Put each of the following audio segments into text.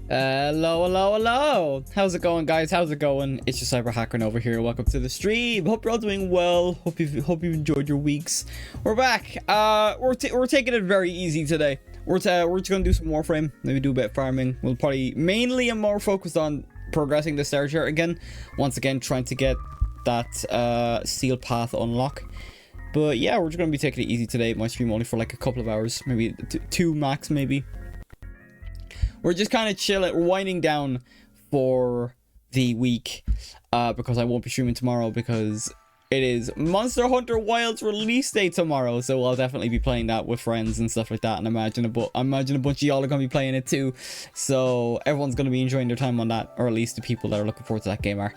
Hello. How's it going, guys? How's it going? It's your cyber hacker over here. Welcome to the stream. Hope you're all doing well. Hope you've enjoyed your weeks. We're back. We're taking it very easy today. We're just gonna do some Warframe. Maybe do a bit of farming. We'll probably mainly am more focused on progressing the star chart again. Once again, trying to get that steel path unlock. But yeah, we're just gonna be taking it easy today. My stream only for like a couple of hours, maybe two max, maybe. We're just kind of chilling. We're winding down for the week because I won't be streaming tomorrow because it is Monster Hunter Wilds release day tomorrow. So I'll definitely be playing that with friends and stuff like that. And I imagine a bunch of y'all are going to be playing it too. So everyone's going to be enjoying their time on that, or at least the people that are looking forward to that game are.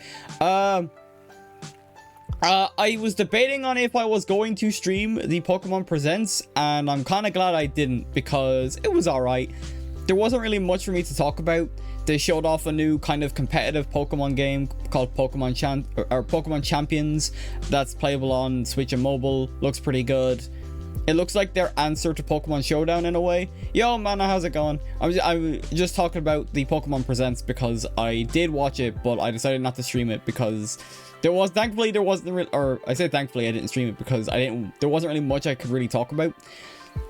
I was debating on if I was going to stream the Pokemon Presents, and I'm kind of glad I didn't because it was alright. There wasn't really much for me to talk about. They showed off a new kind of competitive Pokemon game called Pokemon Champions that's playable on Switch and mobile. Looks pretty good. It looks like their answer to Pokemon Showdown in a way. Yo, man, how's it going? I'm just talking about the Pokemon Presents because I did watch it, but I decided not to stream it because thankfully there wasn't really, or I say thankfully I didn't stream it because there wasn't really much I could really talk about.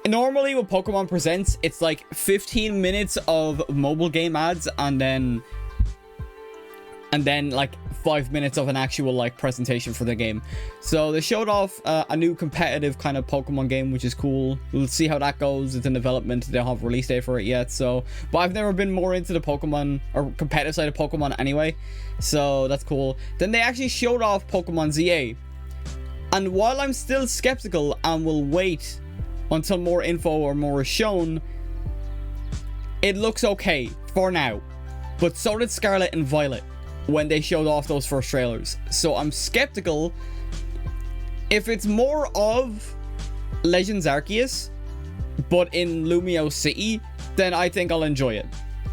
Normally with Pokemon Presents, it's like 15 minutes of mobile game ads and then like 5 minutes of an actual like presentation for the game. So they showed off a new competitive kind of Pokemon game, which is cool. We'll see how that goes. It's in development. They don't have a release date for it yet. So, but I've never been more into the Pokemon or competitive side of Pokemon anyway. So that's cool. Then they actually showed off Pokemon ZA. And while I'm still skeptical and will wait until more info or more is shown, it looks okay for now. But so did Scarlet and Violet when they showed off those first trailers. So I'm skeptical. If it's more of Legends Arceus but in Lumio City, then I think I'll enjoy it.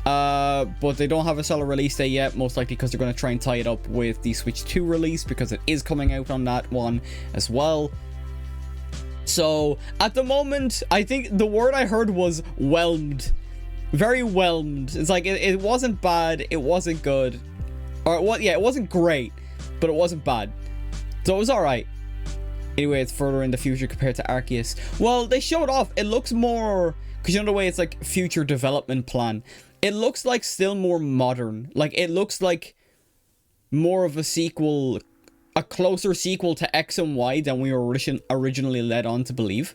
But they don't have a solid release date yet, most likely because they're going to try and tie it up with the Switch 2 release because it is coming out on that one as well. So at the moment, I think the word I heard was whelmed. Very whelmed. It's like it wasn't bad, it wasn't good. Or it wasn't great, but it wasn't bad. So it was alright. Anyway, it's further in the future compared to Arceus. Well, they showed off. It looks more, because you know the way it's like future development plan. It looks like still more modern. Like it looks like more of a sequel, a closer sequel to X and Y than we were originally led on to believe.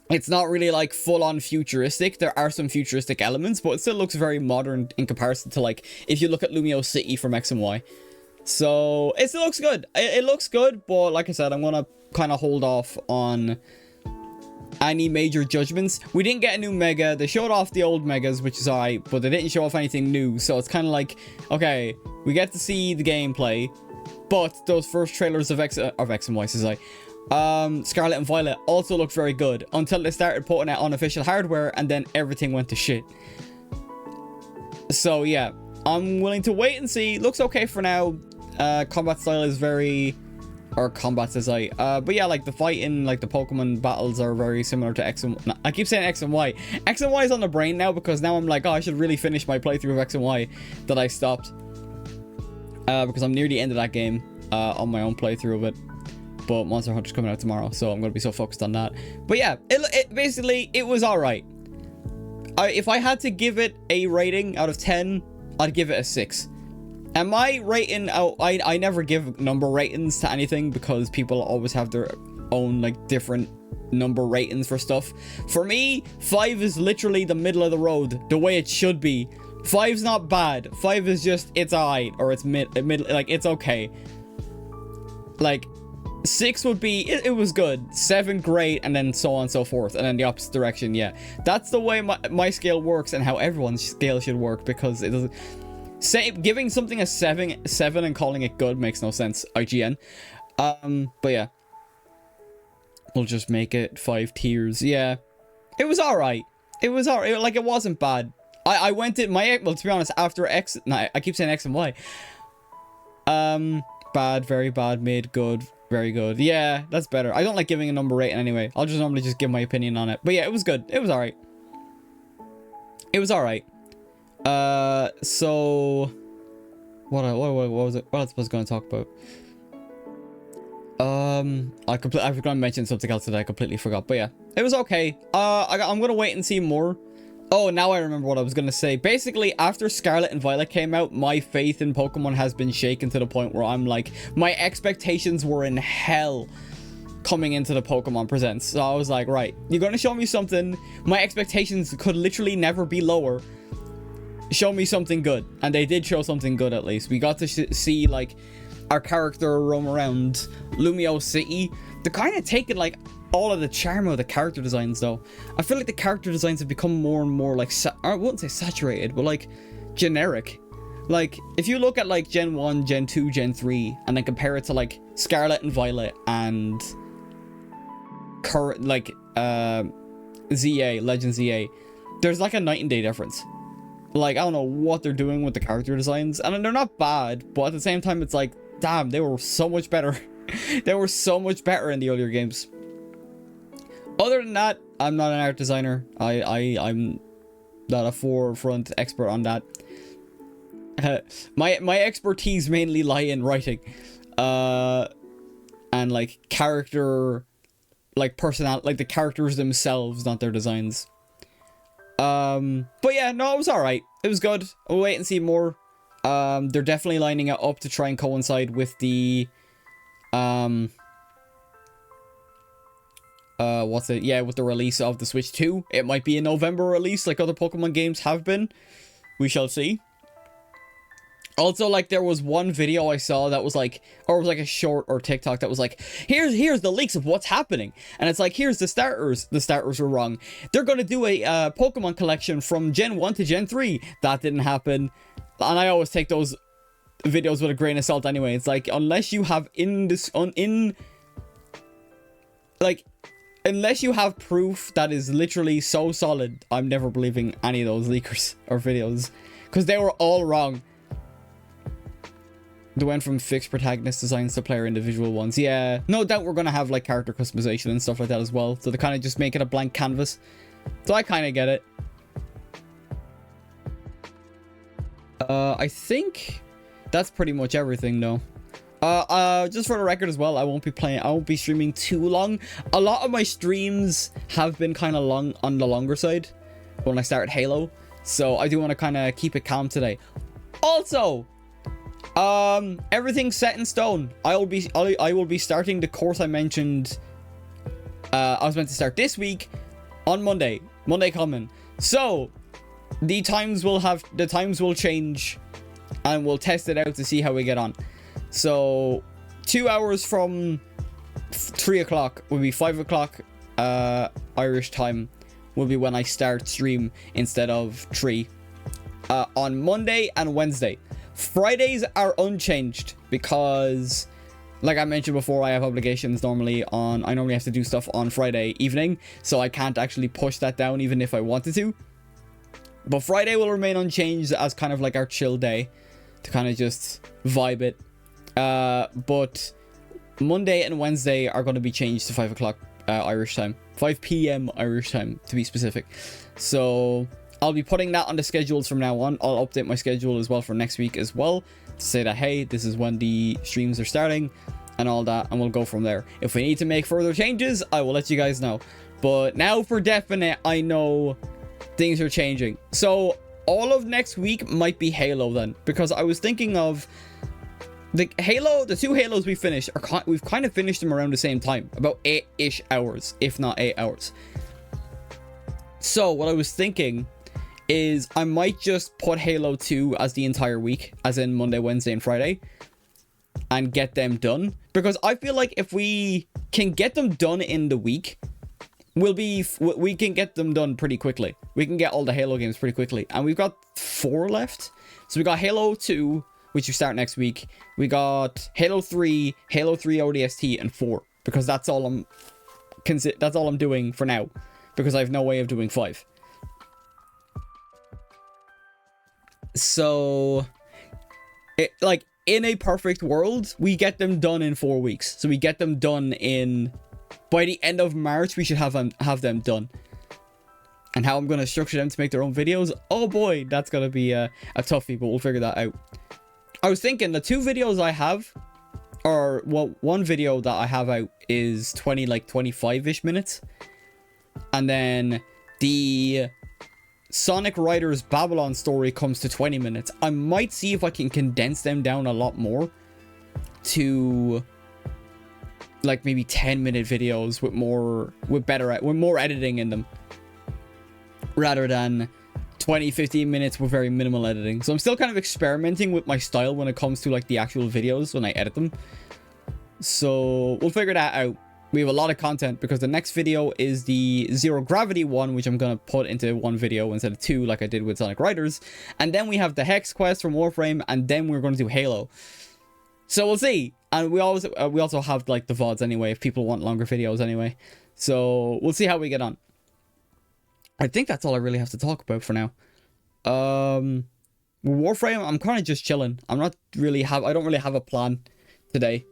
It's not really like full-on futuristic. There are some futuristic elements, but it still looks very modern in comparison to like if you look at Lumio City from X and Y. So it still looks good. It looks good, but like I said, I'm gonna kind of hold off on any major judgments. We didn't get a new Mega. They showed off the old Megas, which is alright, but they didn't show off anything new. So it's kind of like, okay, we get to see the gameplay, but those first trailers of X and Y, says Scarlet and Violet also looked very good until they started putting out unofficial hardware and then everything went to shit. So yeah, I'm willing to wait and see. Looks okay for now. Combat style is very, or combat says but yeah, like the fighting, like the Pokemon battles are very similar to X and no, I keep saying X and Y. X and Y is on the brain now because now I'm like, oh, I should really finish my playthrough of X and Y that I stopped. Because I'm near the end of that game on my own playthrough of it. But Monster Hunter's coming out tomorrow, so I'm going to be so focused on that. But yeah, it basically, it was alright. If I had to give it a rating out of 10, I'd give it a 6. And my rating, I never give number ratings to anything because people always have their own like different number ratings for stuff. For me, 5 is literally the middle of the road, the way it should be. 5's not bad. 5 is just, it's alright, or it's mid, like it's okay. Like 6 would be, it was good. 7, great, and then so on and so forth. And then the opposite direction, yeah. That's the way my scale works and how everyone's scale should work, because it doesn't... giving something a 7 and calling it good makes no sense, IGN. But yeah. We'll just make it 5 tiers. Yeah. It was alright. It was alright. Like, it wasn't bad. I went to my... Well, to be honest, after X... No, I keep saying X and Y. Bad, very bad, mid, good... Very good. Yeah, that's better. I don't like giving a number rating anyway. I'll just normally just give my opinion on it. But yeah, it was good. It was alright. It was alright. So what was it? What else was I going to talk about? I was going to mention something else that I completely forgot, but yeah, it was okay. I'm going to wait and see more. Oh, now I remember what I was going to say. Basically, after Scarlet and Violet came out, my faith in Pokemon has been shaken to the point where I'm like, my expectations were in hell coming into the Pokemon Presents. So I was like, right, you're going to show me something. My expectations could literally never be lower. Show me something good. And they did show something good, at least. We got to see, like, our character roam around Lumio City. They're kind of taking, like, all of the charm of the character designs, though. I feel like the character designs have become more and more, like, I wouldn't say saturated, but, like, generic. Like, if you look at, like, Gen 1, Gen 2, Gen 3, and then compare it to, like, Scarlet and Violet and current, like, ZA, Legend ZA, there's, like, a night and day difference. Like, I don't know what they're doing with the character designs, and they're not bad, but at the same time, it's like, damn, they were so much better. They were so much better in the earlier games. Other than that, I'm not an art designer. I'm not a forefront expert on that. My expertise mainly lie in writing, and like character, like personality, like the characters themselves, not their designs. But yeah, no, it was all right. It was good. I'll wait and see more. They're definitely lining it up to try and coincide with the with the release of the Switch 2. It might be a November release like other Pokemon games have been. We shall see. Also, like, there was one video I saw that was like, or it was like a short or TikTok that was like, here's the leaks of what's happening. And it's like, here's the starters. The starters were wrong. They're going to do a Pokemon collection from Gen 1 to Gen 3. That didn't happen. And I always take those videos with a grain of salt anyway. It's like, unless you have unless you have proof that is literally so solid, I'm never believing any of those leakers or videos. Because they were all wrong. They went from fixed protagonist designs to player individual ones. Yeah, no doubt we're going to have like character customization and stuff like that as well. So they kind of just make it a blank canvas. So I kind of get it. I think that's pretty much everything though. Just for the record as well, I won't be streaming too long. A lot of my streams have been kind of long on the longer side when I started Halo. So I do want to kind of keep it calm today. Also, everything's set in stone. I will be starting the course I mentioned. I was meant to start this week on Monday coming. So the times will change, and we'll test it out to see how we get on. So 2 hours from 3 o'clock will be 5 o'clock Irish time will be when I start stream instead of 3 on Monday and Wednesday. Fridays are unchanged because, like I mentioned before, I have obligations normally I normally have to do stuff on Friday evening, so I can't actually push that down even if I wanted to. But Friday will remain unchanged as kind of like our chill day to kind of just vibe it. But Monday and Wednesday are going to be changed to 5 o'clock Irish time. 5 p.m. Irish time to be specific. So I'll be putting that on the schedules from now on. I'll update my schedule as well for next week as well, to say that, hey, this is when the streams are starting and all that, and we'll go from there. If we need to make further changes, I will let you guys know. But now for definite, I know things are changing. So all of next week might be Halo then, because I was thinking of the two Halos we finished we've kind of finished them around the same time, about 8-ish hours, if not 8 hours. So what I was thinking is I might just put Halo 2 as the entire week, as in Monday, Wednesday, and Friday, and get them done. Because I feel like if we can get them done in the week, we can get them done pretty quickly. We can get all the Halo games pretty quickly. And we've got 4 left. So we got Halo 2, which we start next week. We got Halo 3, Halo 3 ODST, and 4. Because that's all I'm doing for now. Because I have no way of doing 5. So, like, in a perfect world, we get them done in 4 weeks. So we get them done by the end of March, we should have them done. And how I'm going to structure them to make their own videos, oh boy, that's going to be a toughie, but we'll figure that out. I was thinking the 2 videos I have, or well, one video that I have out is 25-ish minutes. And then the Sonic Riders Babylon story comes to 20 minutes. I might see if I can condense them down a lot more to like maybe 10-minute videos with more editing in them, rather than 20-15 minutes with very minimal editing. So I'm still kind of experimenting with my style when it comes to like the actual videos when I edit them. So we'll figure that out. We have a lot of content because the next video is the Zero Gravity one, which I'm going to put into one video instead of 2 like I did with Sonic Riders. And then we have the Hex quest from Warframe, and then we're going to do Halo. So we'll see. And we also have like the VODs anyway, if people want longer videos anyway. So we'll see how we get on. I think that's all I really have to talk about for now. Warframe, I'm kind of just chilling. I don't really have a plan today.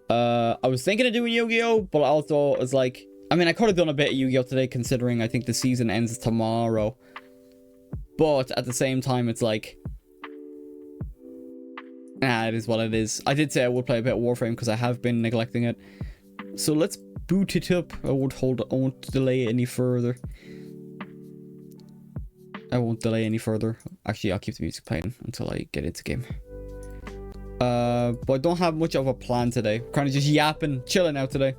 I was thinking of doing Yu-Gi-Oh, but also it's like, I mean, I could have done a bit of Yu-Gi-Oh today considering I think the season ends tomorrow. But at the same time, it's like, it is what it is. I did say I would play a bit of Warframe because I have been neglecting it. So let's boot it up. I won't delay it any further. Actually, I'll keep the music playing until I get into game. But I don't have much of a plan today. Kind of just yapping, chilling out today.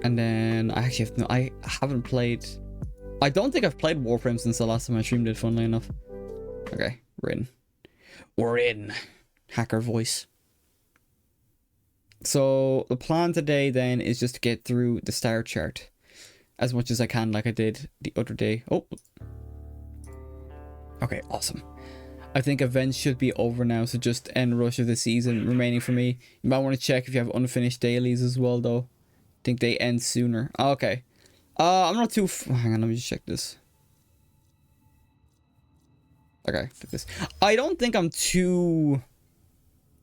And then I actually I haven't played. I don't think I've played Warframe since the last time I streamed it, funnily enough. Okay, we're in. Hacker voice. So the plan today then is just to get through the star chart as much as I can, like I did the other day. Oh. Okay, awesome. I think events should be over now, so just end rush of the season remaining for me. You might want to check if you have unfinished dailies as well, though. I think they end sooner. Okay. I'm not too... Hang on, let me just check this. Okay, look this. I don't think I'm too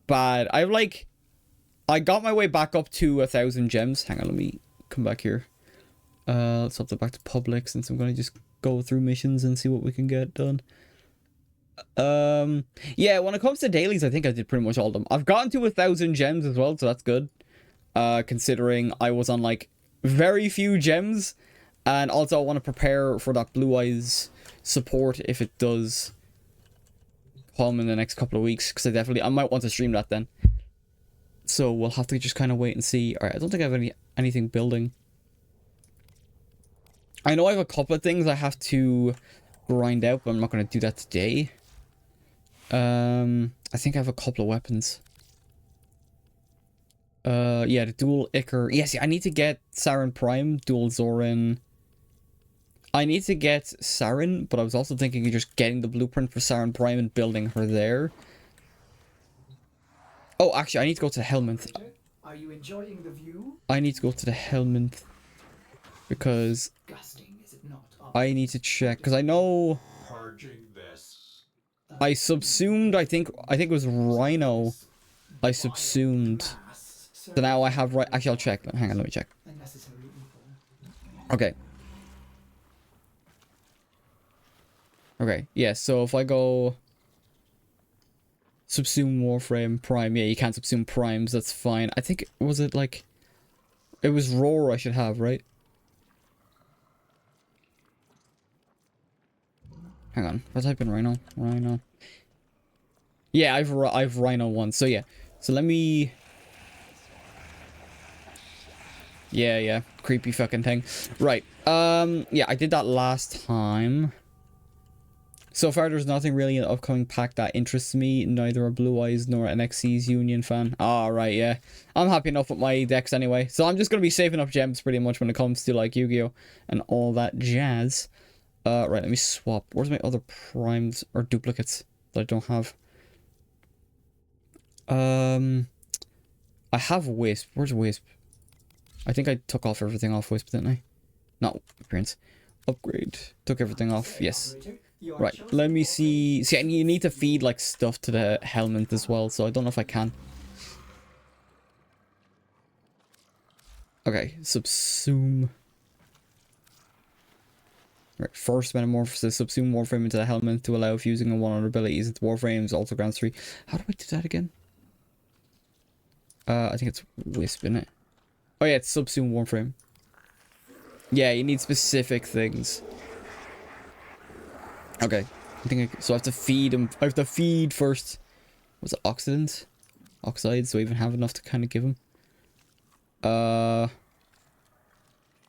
bad. I got my way back up to 1,000 gems. Hang on, let me come back here. Let's up it back to public since I'm going to just go through missions and see what we can get done. Yeah, when it comes to dailies, I think I did pretty much all of them. I've gotten to 1,000 gems as well, so that's good. Considering I was on like very few gems, and also I want to prepare for that Blue Eyes support if it does come in the next couple of weeks, because I might want to stream that then. So we'll have to just kind of wait and see. All right, I don't think I have anything building. I know I have a couple of things I have to grind out, but I'm not going to do that today. I think I have a couple of weapons. Yeah, the dual Icar. Yes, I need to get Saren Prime, dual Zorin. I need to get Saren, but I was also thinking of just getting the blueprint for Saren Prime and building her there. Oh, actually, I need to go to the Helminth. Are you enjoying the view? I need to go to the Helminth because I need to check, because I know I subsumed, I think it was Rhino I subsumed. So now I have right. Actually, I'll check. Hang on, let me check. Okay. Okay, yeah, so if I go subsume Warframe Prime, yeah, you can't subsume primes, that's fine. I think, was it like, it was Roar I should have, right? Hang on, if I type in Rhino. Yeah, I've Rhino once, so yeah. So let me... Yeah, creepy fucking thing. Right, yeah, I did that last time. So far, there's nothing really in the upcoming pack that interests me. Neither are Blue Eyes nor an Xyz Union fan. Alright, yeah. I'm happy enough with my decks anyway. So I'm just going to be saving up gems pretty much when it comes to like Yu-Gi-Oh! And all that jazz. Right, let me swap. Where's my other primes or duplicates that I don't have? I have Wisp. Where's Wisp? I think I took off everything off Wisp, didn't I? Not appearance. Upgrade. Took everything off. Yes. Right, let me see. See, and you need to feed like stuff to the Helminth as well, so I don't know if I can. Okay, subsume. Right, first metamorphosis, subsume Warframe into the helmet to allow fusing of one of abilities into Warframes, also grants 3. How do I do that again? I think it's Wisp, isn't it? Oh yeah, it's subsume Warframe. Yeah, you need specific things. Okay, I think so I have to feed him. I have to feed first. Was it oxidants? Oxides, so I even have enough to kind of give him.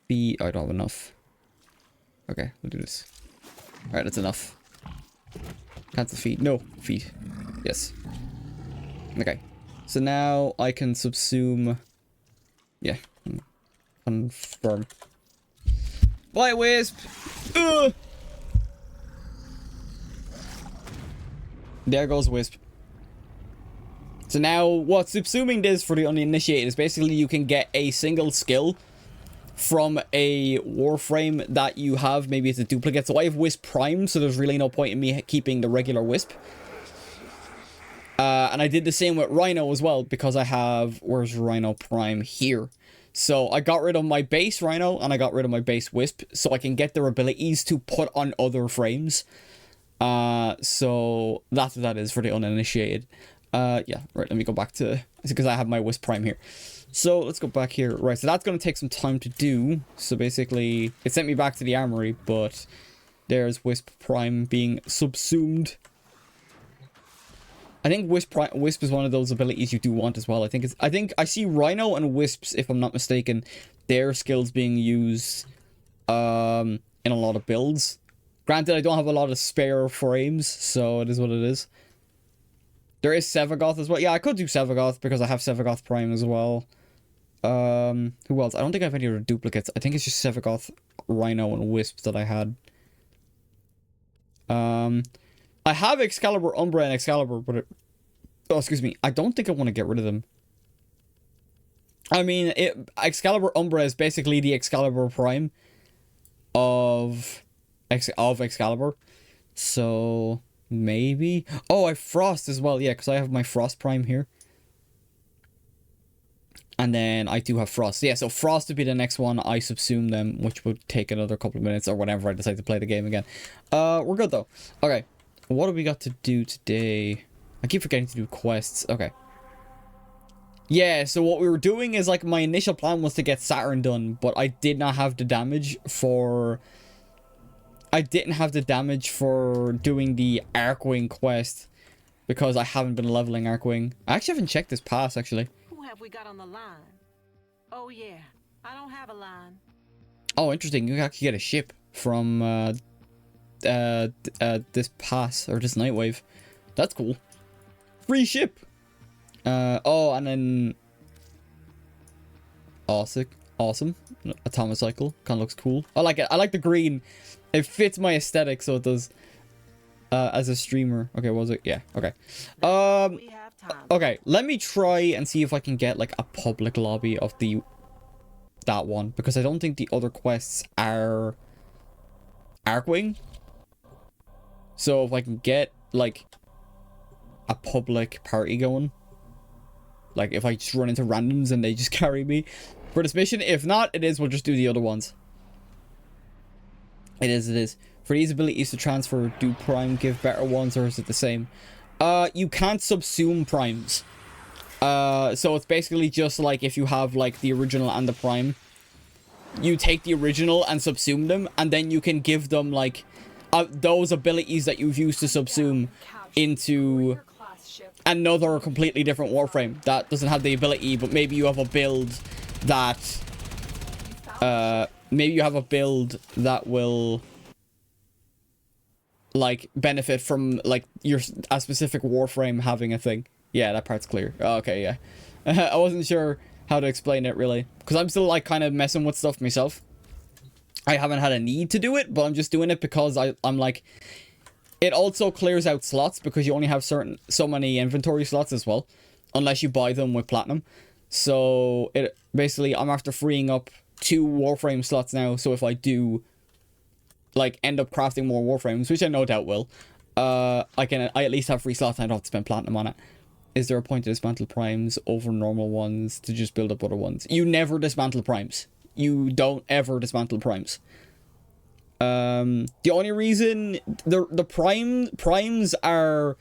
Feed. Oh, I don't have enough. Okay, we'll do this. Alright, that's enough. Cancel feed. No, feed. Yes. Okay. So now I can subsume. Yeah. Confirm. Bye, Wisp! Ugh! There goes Wisp. So now what subsuming does for the uninitiated is basically you can get a single skill from a Warframe that you have. Maybe it's a duplicate. So I have Wisp Prime, so there's really no point in me keeping the regular Wisp. And I did the same with Rhino as well, because I have... Where's Rhino Prime? Here. So I got rid of my base Rhino, and I got rid of my base Wisp, so I can get their abilities to put on other frames. So that's what that is for the uninitiated. Yeah, right, let me go back to... Because I have my Wisp Prime here. So let's go back here. Right, so that's going to take some time to do. So basically, it sent me back to the armory, but there's Wisp Prime being subsumed. I think Wisp is one of those abilities you do want as well. I think I see Rhino and Wisps, if I'm not mistaken, their skills being used in a lot of builds. Granted, I don't have a lot of spare frames, so it is what it is. There is Sevagoth as well. Yeah, I could do Sevagoth because I have Sevagoth Prime as well. Who else? I don't think I have any other duplicates. I think it's just Sevagoth, Rhino, and Wisps that I had. I have Excalibur Umbra and Excalibur, but oh, excuse me. I don't think I want to get rid of them. I mean, Excalibur Umbra is basically the Excalibur Prime of Excalibur. So maybe. Oh, I have Frost as well. Yeah, because I have my Frost Prime here. And then I do have Frost. Yeah, so Frost would be the next one. I subsume them, which would take another couple of minutes or whenever I decide to play the game again. We're good though. Okay. What do we got to do today? I keep forgetting to do quests. Okay. Yeah, so what we were doing is, like, my initial plan was to get Saturn done, but I did not have the damage for... I didn't have the damage for doing the Archwing quest because I haven't been leveling Archwing. I actually haven't checked this pass, actually. Who have we got on the line? Oh, yeah. I don't have a line. Oh, interesting. You can actually get a ship from, this pass, or this Nightwave. That's cool. Free ship! Oh, and then... Awesome. Atomocycle. Kind of looks cool. I like it. I like the green. It fits my aesthetic, so it does. As a streamer. Okay, what was it? Yeah, okay. Okay, let me try and see if I can get, like, a public lobby of that one. Because I don't think the other quests are... Archwing. So if I can get, like, a public party going. Like, if I just run into randoms and they just carry me for this mission. If not, we'll just do the other ones. It is. For these abilities to transfer, do Prime give better ones, or is it the same? You can't subsume Primes. So it's basically just like if you have, like, the original and the Prime. You take the original and subsume them, and then you can give them, like, those abilities that you've used to subsume into another completely different Warframe that doesn't have the ability, but maybe you have a build that will, like, benefit from, like, a specific Warframe having a thing. Yeah, that part's clear. Okay, yeah. I wasn't sure how to explain it, really, because I'm still, like, kind of messing with stuff myself. I haven't had a need to do it, but I'm just doing it because I'm like... It also clears out slots because you only have so many inventory slots as well, unless you buy them with platinum. So it basically, I'm after freeing up 2 Warframe slots now. So if I do, like, end up crafting more Warframes, which I no doubt will, I at least have free slots and I don't have to spend platinum on it. Is there a point to dismantle primes over normal ones to just build up other ones? You never dismantle primes. You don't ever dismantle primes. The only reason the primes are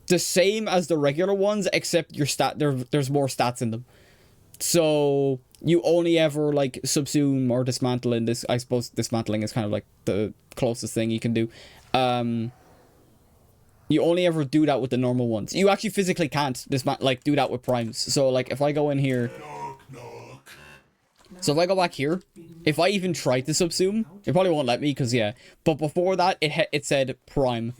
the same as the regular ones, except there's more stats in them. So you only ever like subsume or dismantle in this. I suppose dismantling is kind of like the closest thing you can do. You only ever do that with the normal ones. You actually physically can't do that with primes. So like if I go in here, so if I go back here, if I even try to subsume, it probably won't let me because yeah. But before that, it said prime.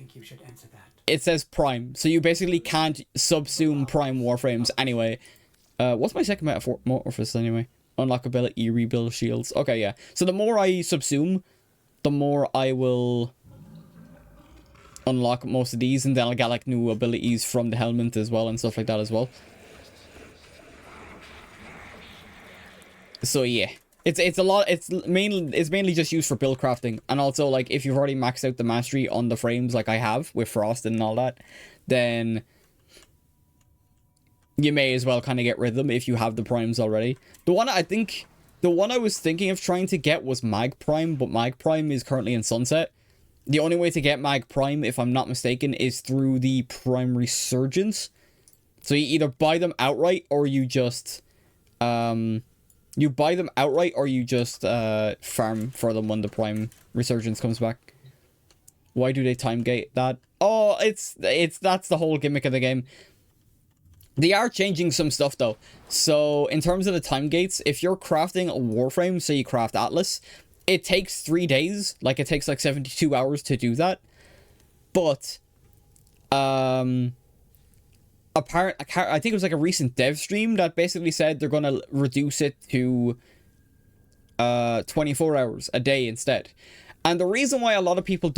It says prime, so you basically can't subsume prime warframes anyway. What's my second metamorphosis anyway? Unlockability, rebuild shields. Okay, yeah. So the more I subsume, the more I will unlock most of these, and then I'll get like new abilities from the helmet as well and stuff like that as well. So yeah, it's a lot. It's mainly just used for build crafting, and also like if you've already maxed out the mastery on the frames like I have with frost and all that, then you may as well kind of get rid of them if you have the primes already. The one I was thinking of trying to get was Mag Prime, but Mag Prime is currently in sunset. The only way to get Mag Prime, if I'm not mistaken, is through the Prime Resurgence. So you either buy them outright or you just farm for them when the Prime Resurgence comes back. Why do they time gate that? Oh, that's the whole gimmick of the game. They are changing some stuff though. So in terms of the time gates, if you're crafting a Warframe, say you craft Atlas, it takes 3 days. Like it takes like 72 hours to do that. But I think it was like a recent dev stream that basically said they're going to reduce it to 24 hours a day instead. And the reason why a lot of people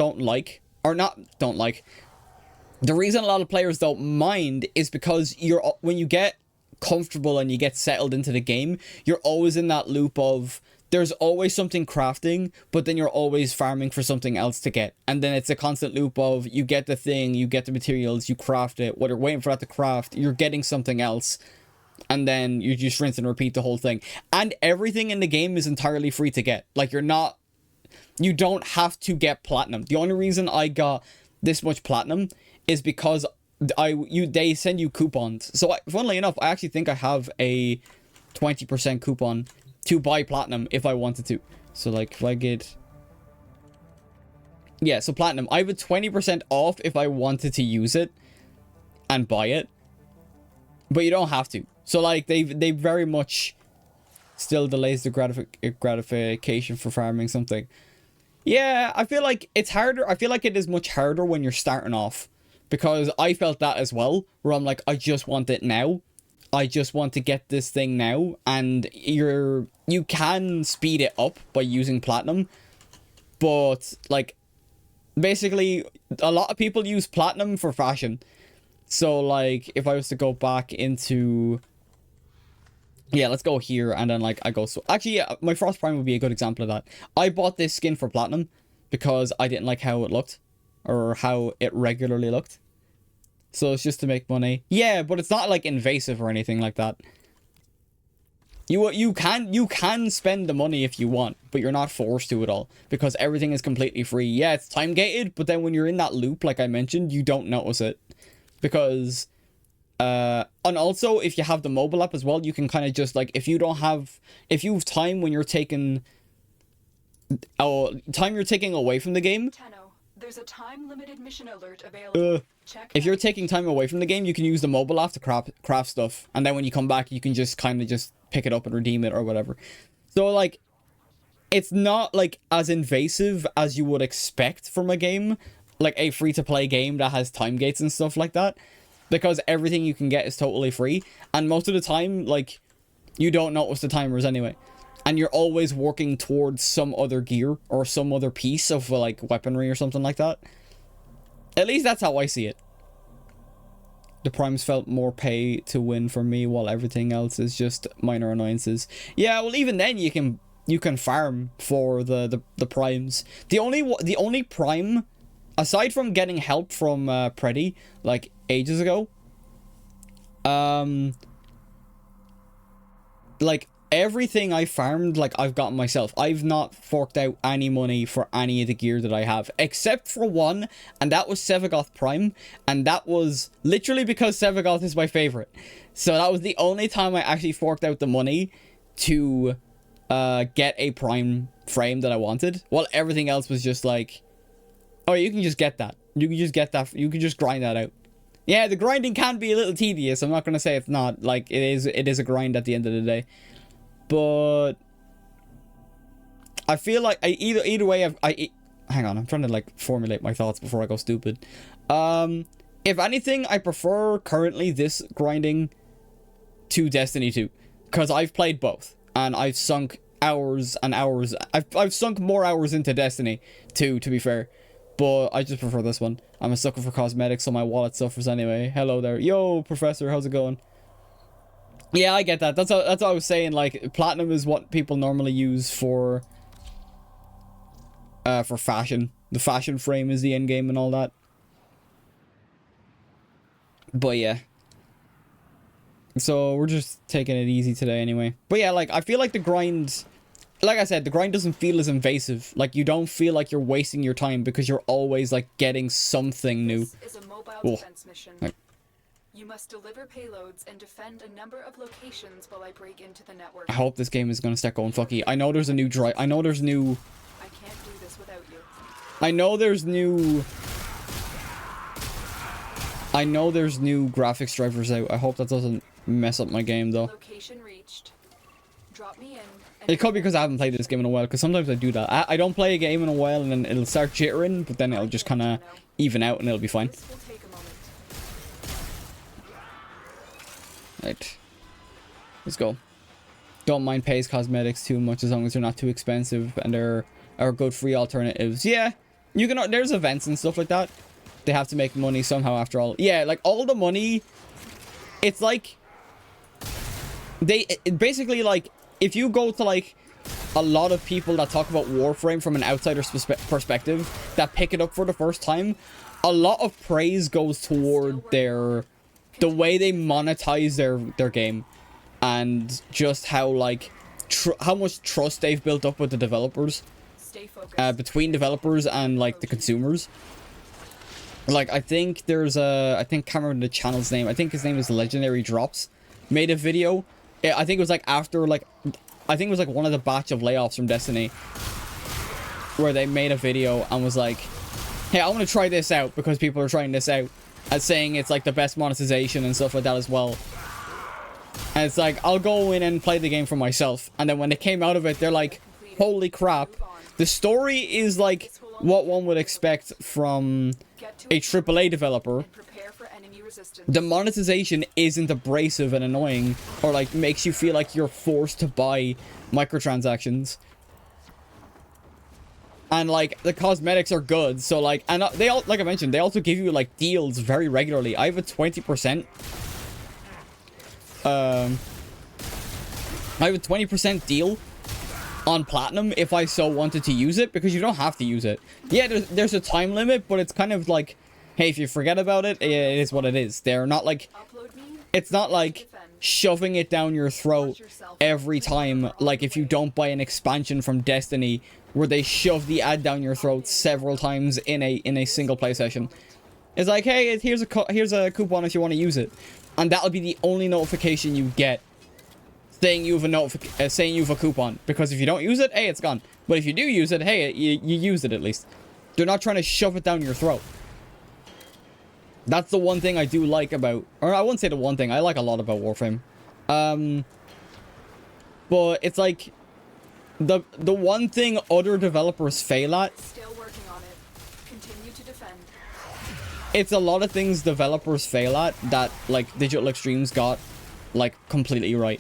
the reason a lot of players don't mind is because when you get comfortable and you get settled into the game, you're always in that loop of there's always something crafting, but then you're always farming for something else to get. And then it's a constant loop of you get the thing, you get the materials, you craft it. While you're waiting for that to craft, you're getting something else. And then you just rinse and repeat the whole thing. And everything in the game is entirely free to get. Like you don't have to get platinum. The only reason I got this much platinum is because they send you coupons. So funnily enough, I actually think I have a 20% coupon to buy platinum if I wanted to. So like if I get, yeah, so platinum, I have a 20% off if I wanted to use it and buy it, but you don't have to. So like they very much still delays the gratification for farming something. Yeah, I feel like it's harder. I feel like it is much harder when you're starting off, because I felt that as well, where I'm like, I just want it now. I just want to get this thing now, and you can speed it up by using platinum, but like basically a lot of people use platinum for fashion. So like if I was to go back into, yeah, let's go here, and then like I go, so actually yeah, my Frost Prime would be a good example of that. I bought this skin for platinum because I didn't like how it looked, or how it regularly looked. So it's just to make money. Yeah, but it's not like invasive or anything like that. You can spend the money if you want, but you're not forced to at all, because everything is completely free. Yeah, it's time gated, but then when you're in that loop, like I mentioned, you don't notice it. Because and also if you have the mobile app as well, you can kind of just like, if you have time when you're taking time you're taking away from the game. There's a time-limited mission alert available. If you're taking time away from the game, you can use the mobile app to craft stuff, and then when you come back, you can just kind of just pick it up and redeem it or whatever. So like, it's not like as invasive as you would expect from a game, like a free-to-play game that has time gates and stuff like that, because everything you can get is totally free, and most of the time, like, you don't notice the timers anyway. And you're always working towards some other gear or some other piece of like weaponry or something like that. At least that's how I see it. The primes felt more pay to win for me, while everything else is just minor annoyances. Yeah, well even then you can farm for the primes. The only prime, aside from getting help from Preddy like ages ago, Like everything I farmed, like I've gotten myself. I've not forked out any money for any of the gear that I have, except for one, and that was Sevagoth Prime, and that was literally because Sevagoth is my favorite. So that was the only time I actually forked out the money to get a Prime frame that I wanted. While everything else was just like, oh, you can just get that. You can just get that. You can just grind that out. Yeah, the grinding can be a little tedious. I'm not gonna say it's not. Like it is a grind at the end of the day. But I feel like either way hang on, I'm trying to like formulate my thoughts before I go stupid. If anything, I prefer currently this grinding to Destiny 2, because I've played both and I've sunk hours and hours. I've sunk more hours into Destiny 2, to be fair, but I just prefer this one. I'm a sucker for cosmetics, so my wallet suffers anyway. Hello there. Yo, Professor, how's it going? Yeah, I get that. That's what I was saying. Like, platinum is what people normally use for fashion. The fashion frame is the end game and all that. But yeah. So we're just taking it easy today anyway. But yeah, like I feel like the grind, like I said, the grind doesn't feel as invasive. Like you don't feel like you're wasting your time because you're always like getting something new. This is a mobile defense mission. Like, you must deliver payloads and defend a number of locations while I break into the network. I hope this game is gonna start going fucky. I know there's a new drive. I know there's new. I can't do this without you. I know there's new graphics drivers out. I hope that doesn't mess up my game though. Location reached. Drop me in. It could be because I haven't played this game in a while, because sometimes I do that. I don't play a game in a while and then it'll start jittering, but then it'll just kind of even out and it'll be fine. This will take a moment. Right. Let's go. Don't mind Pays cosmetics too much as long as they're not too expensive and they're are good free alternatives. Yeah, you can. There's events and stuff like that. They have to make money somehow after all. Yeah, like all the money. It's like basically like if you go to like a lot of people that talk about Warframe from an outsider's perspective that pick it up for the first time, a lot of praise goes toward the way they monetize their game and just how like how much trust they've built up with the developers, between developers and like the consumers. Like I think there's I can't remember the channel's name. I think his name is Legendary Drops. Made a video. I think it was like after like I think it was like one of the batch of layoffs from Destiny where they made a video and was like, hey, I want to try this out because people are trying this out, and saying it's like the best monetization and stuff like that as well. And it's like, I'll go in and play the game for myself. And then when they came out of it, they're like, holy crap. The story is like what one would expect from a AAA developer. The monetization isn't abrasive and annoying or like makes you feel like you're forced to buy microtransactions. And like the cosmetics are good, so like, and they all, like I mentioned, they also give you like deals very regularly. I have a 20% I have a 20% deal on platinum if I so wanted to use it, because you don't have to use it. Yeah, there's a time limit, but it's kind of like, hey, if you forget about it, it is what it is. They're not like, it's not like shoving it down your throat every time, like if you don't buy an expansion from Destiny, where they shove the ad down your throat several times in a single play session. It's like, hey, here's a coupon if you want to use it, and that'll be the only notification you get saying you have a coupon. Because if you don't use it, hey, it's gone. But if you do use it, hey, you used it at least. They're not trying to shove it down your throat. That's the one thing I do like about, or I wouldn't say the one thing, I like a lot about Warframe. But it's like the one thing other developers fail at. Still working on it. Continue to defend. It's a lot of things developers fail at that like Digital Extremes got like completely right.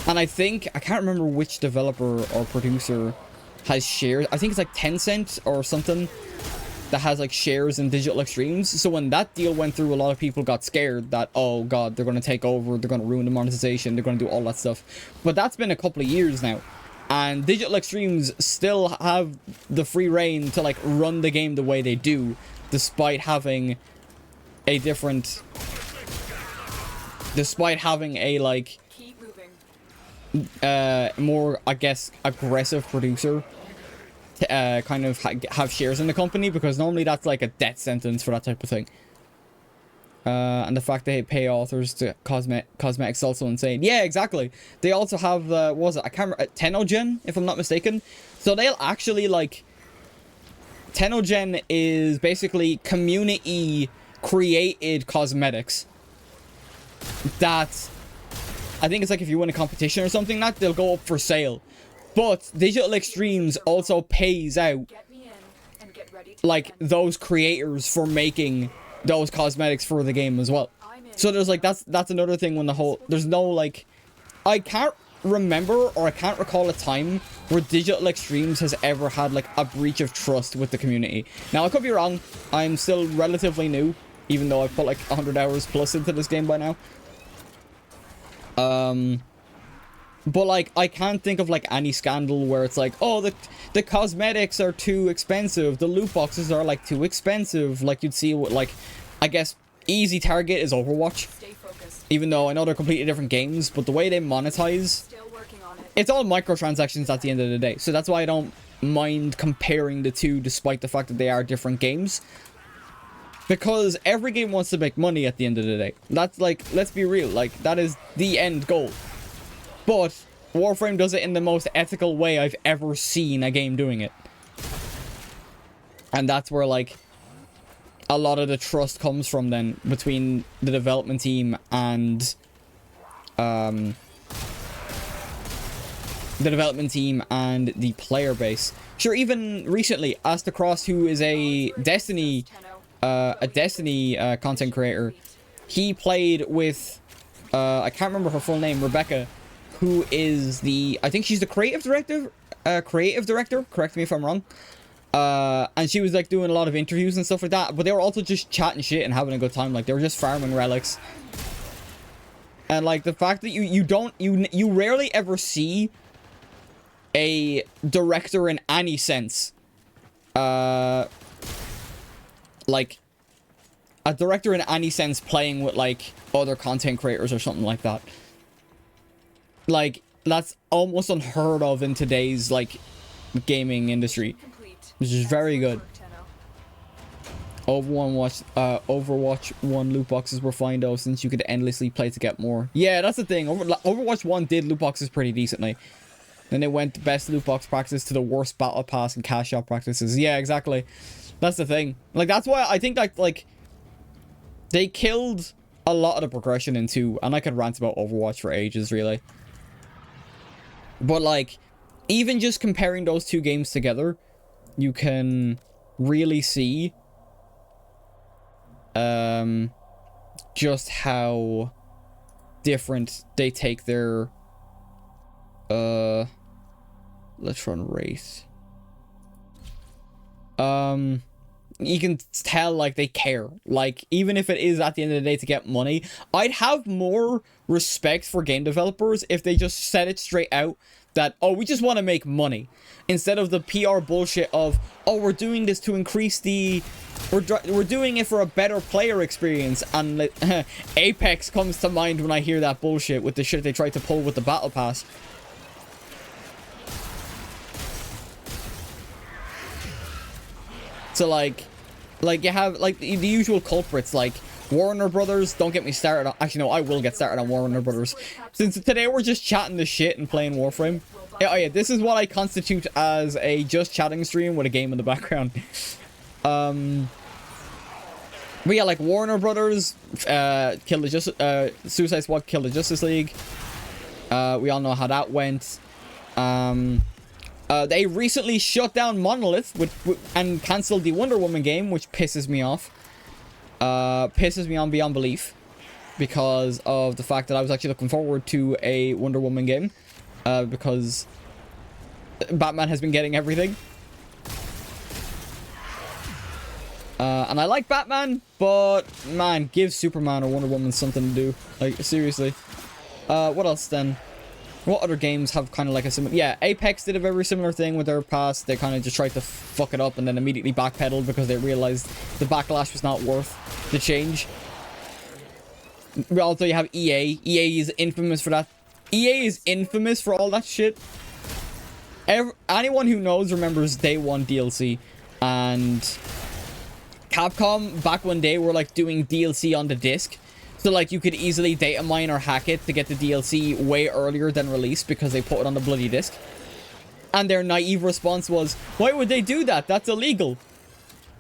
And I think, I can't remember which developer or producer has shares. I think it's like Tencent or something that has like shares in Digital Extremes. So when that deal went through, a lot of people got scared that, oh god, they're going to take over, they're going to ruin the monetization, they're going to do all that stuff. But that's been a couple of years now. And Digital Extremes still have the free reign to like run the game the way they do, despite having a different despite having a like Keep moving. more, I guess, aggressive producer to kind of have shares in the company, because normally that's like a death sentence for that type of thing. And the fact they pay authors to cosmetics is also insane. Yeah, exactly. They also have, what was it? I can't remember, Tenogen, if I'm not mistaken. So they'll actually, like... Tenogen is basically community-created cosmetics. That... I think it's like if you win a competition or something, that they'll go up for sale. But Digital Extremes also pays out, Get me in and get ready to like, defend. those creators for making those cosmetics for the game as well. So there's like, that's another thing when the whole, there's no like, I can't remember or I can't recall a time where Digital Extremes has ever had like a breach of trust with the community. Now I could be wrong, I'm still relatively new, even though I've put like 100 hours plus into this game by now. But like, I can't think of like any scandal where it's like, oh, the cosmetics are too expensive, the loot boxes are like too expensive, like you'd see what, like, I guess easy target is Overwatch. Stay focused. Even though I know they're completely different games, but the way they monetize, Still working on it. it's all microtransactions at the end of the day. So that's why I don't mind comparing the two, despite the fact that they are different games. Because every game wants to make money at the end of the day. That's like, let's be real, like, that is the end goal. But Warframe does it in the most ethical way I've ever seen a game doing it. And that's where, like, a lot of the trust comes from then, between the development team and, the player base. Sure, even recently, Astacross, who is a Destiny content creator, he played with, I can't remember her full name, Rebecca, who is the, I think she's the creative director, correct me if I'm wrong. And she was like doing a lot of interviews and stuff like that, but they were also just chatting shit and having a good time. Like, they were just farming relics. And like the fact that you rarely ever see a director in any sense, like a director in any sense playing with like other content creators or something like that. Like, that's almost unheard of in today's like gaming industry, which is very good. Overwatch 1 loot boxes were fine though, since you could endlessly play to get more. Yeah, that's the thing. Overwatch 1 did loot boxes pretty decently. Then they went the best loot box practice to the worst battle pass and cash out practices. Yeah, exactly. That's the thing. Like, that's why I think that, like, they killed a lot of the progression in 2. And I could rant about Overwatch for ages, really. But, like, even just comparing those two games together, you can really see just how different they take their let's run race. You can tell, like, they care. Like, even if it is at the end of the day to get money, I'd have more respect for game developers if they just said it straight out that, oh, we just want to make money, instead of the PR bullshit of, oh, we're doing this to increase the, we're doing it for a better player experience. And Apex comes to mind when I hear that bullshit with the shit they tried to pull with the battle pass. So like you have like the usual culprits, like Warner Brothers. Don't get me started on, actually no, I will get started on Warner Brothers, since today we're just chatting this shit and playing Warframe. Yeah, oh yeah, this is what I constitute as a just chatting stream with a game in the background. But yeah, like Warner Brothers killed the Suicide Squad killed the Justice League. We all know how that went. They recently shut down Monolith and cancelled the Wonder Woman game, which pisses me off. Pisses me on beyond belief, because of the fact that I was actually looking forward to a Wonder Woman game, because Batman has been getting everything. And I like Batman, but man, give Superman or Wonder Woman something to do. Like, seriously. What else then? What other games have kind of like a similar... Yeah, Apex did a very similar thing with their past. They kind of just tried to fuck it up and then immediately backpedaled because they realized the backlash was not worth the change. Also, you have EA. EA is infamous for that. EA is infamous for all that shit. Anyone who knows remembers Day 1 DLC. And Capcom, back when they were like doing DLC on the disc, so like you could easily data mine or hack it to get the DLC way earlier than release because they put it on the bloody disc. And their naive response was, why would they do that? That's illegal.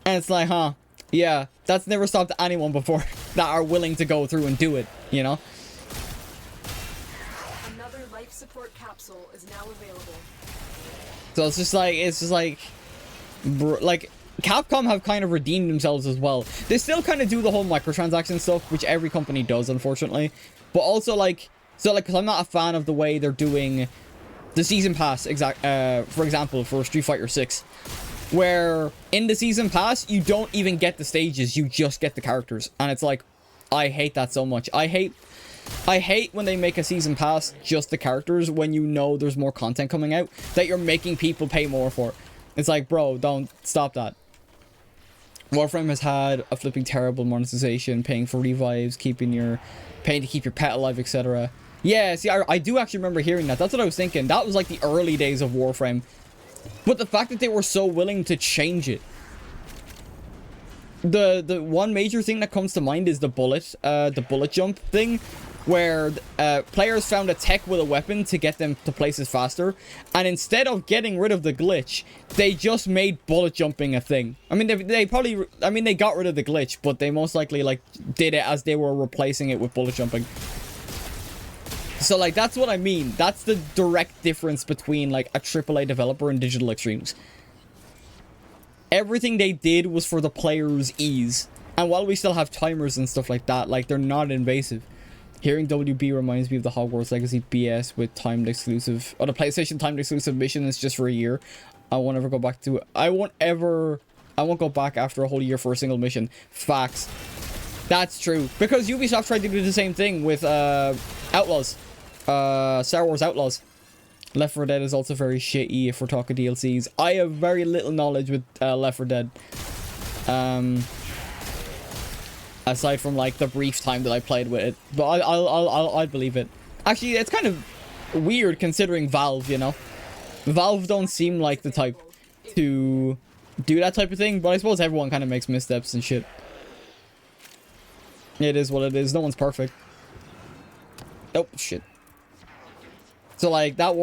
And it's like, huh, yeah, that's never stopped anyone before that are willing to go through and do it, you know? Another life support capsule is now available. So it's just like, Capcom have kind of redeemed themselves as well. They still kind of do the whole microtransaction stuff, which every company does, unfortunately. But also, like, because I'm not a fan of the way they're doing the season pass, for example, for Street Fighter 6. Where in the season pass, you don't even get the stages, you just get the characters. And it's like, I hate that so much. I hate when they make a season pass just the characters when you know there's more content coming out that you're making people pay more for. It's like, bro, don't stop that. Warframe has had a flipping terrible monetization, paying for revives, paying to keep your pet alive, etc. Yeah, see, I do actually remember hearing that. That's what I was thinking. That was like the early days of Warframe. But the fact that they were so willing to change it. The one major thing that comes to mind is the bullet jump thing, where players found a tech with a weapon to get them to places faster, and instead of getting rid of the glitch, they just made bullet jumping a thing. I mean, they probably, I mean, they got rid of the glitch, but they most likely like did it as they were replacing it with bullet jumping. So like, that's what I mean. That's the direct difference between like a AAA developer and Digital Extremes. Everything they did was for the player's ease, and while we still have timers and stuff like that, like, they're not invasive. Hearing WB reminds me of the Hogwarts Legacy BS with timed exclusive, or the PlayStation timed exclusive mission is just for a year. I won't ever go back to it. I won't go back after a whole year for a single mission. Facts. That's true, because Ubisoft tried to do the same thing with Outlaws, Star Wars Outlaws. Left 4 Dead is also very shitty if we're talking DLCs. I have very little knowledge with Left 4 Dead. Aside from like the brief time that I played with it, but I'll believe it. Actually, it's kind of weird considering Valve, you know. Valve don't seem like the type to do that type of thing, but I suppose everyone kind of makes missteps and shit. It is what it is. No one's perfect. Oh shit. So like that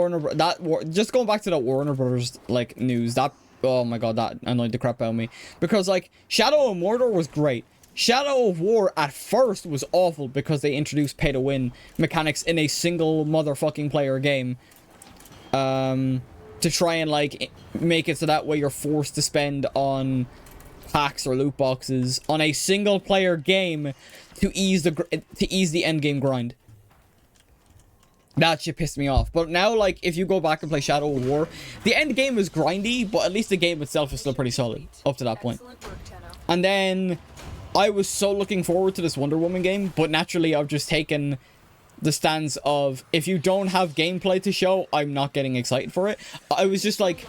just going back to that Warner Brothers like news, that, oh my god, that annoyed the crap out of me, because like Shadow of Mordor was great. Shadow of War at first was awful because they introduced pay to win mechanics in a single motherfucking player game, to try and like make it so that way you're forced to spend on packs or loot boxes on a single player game to ease the end game grind. That shit pissed me off. But now, like, if you go back and play Shadow of War, the end game is grindy, but at least the game itself is still pretty solid up to that point. And then I was so looking forward to this Wonder Woman game, but naturally I've just taken the stance of, if you don't have gameplay to show, I'm not getting excited for it. I was just like,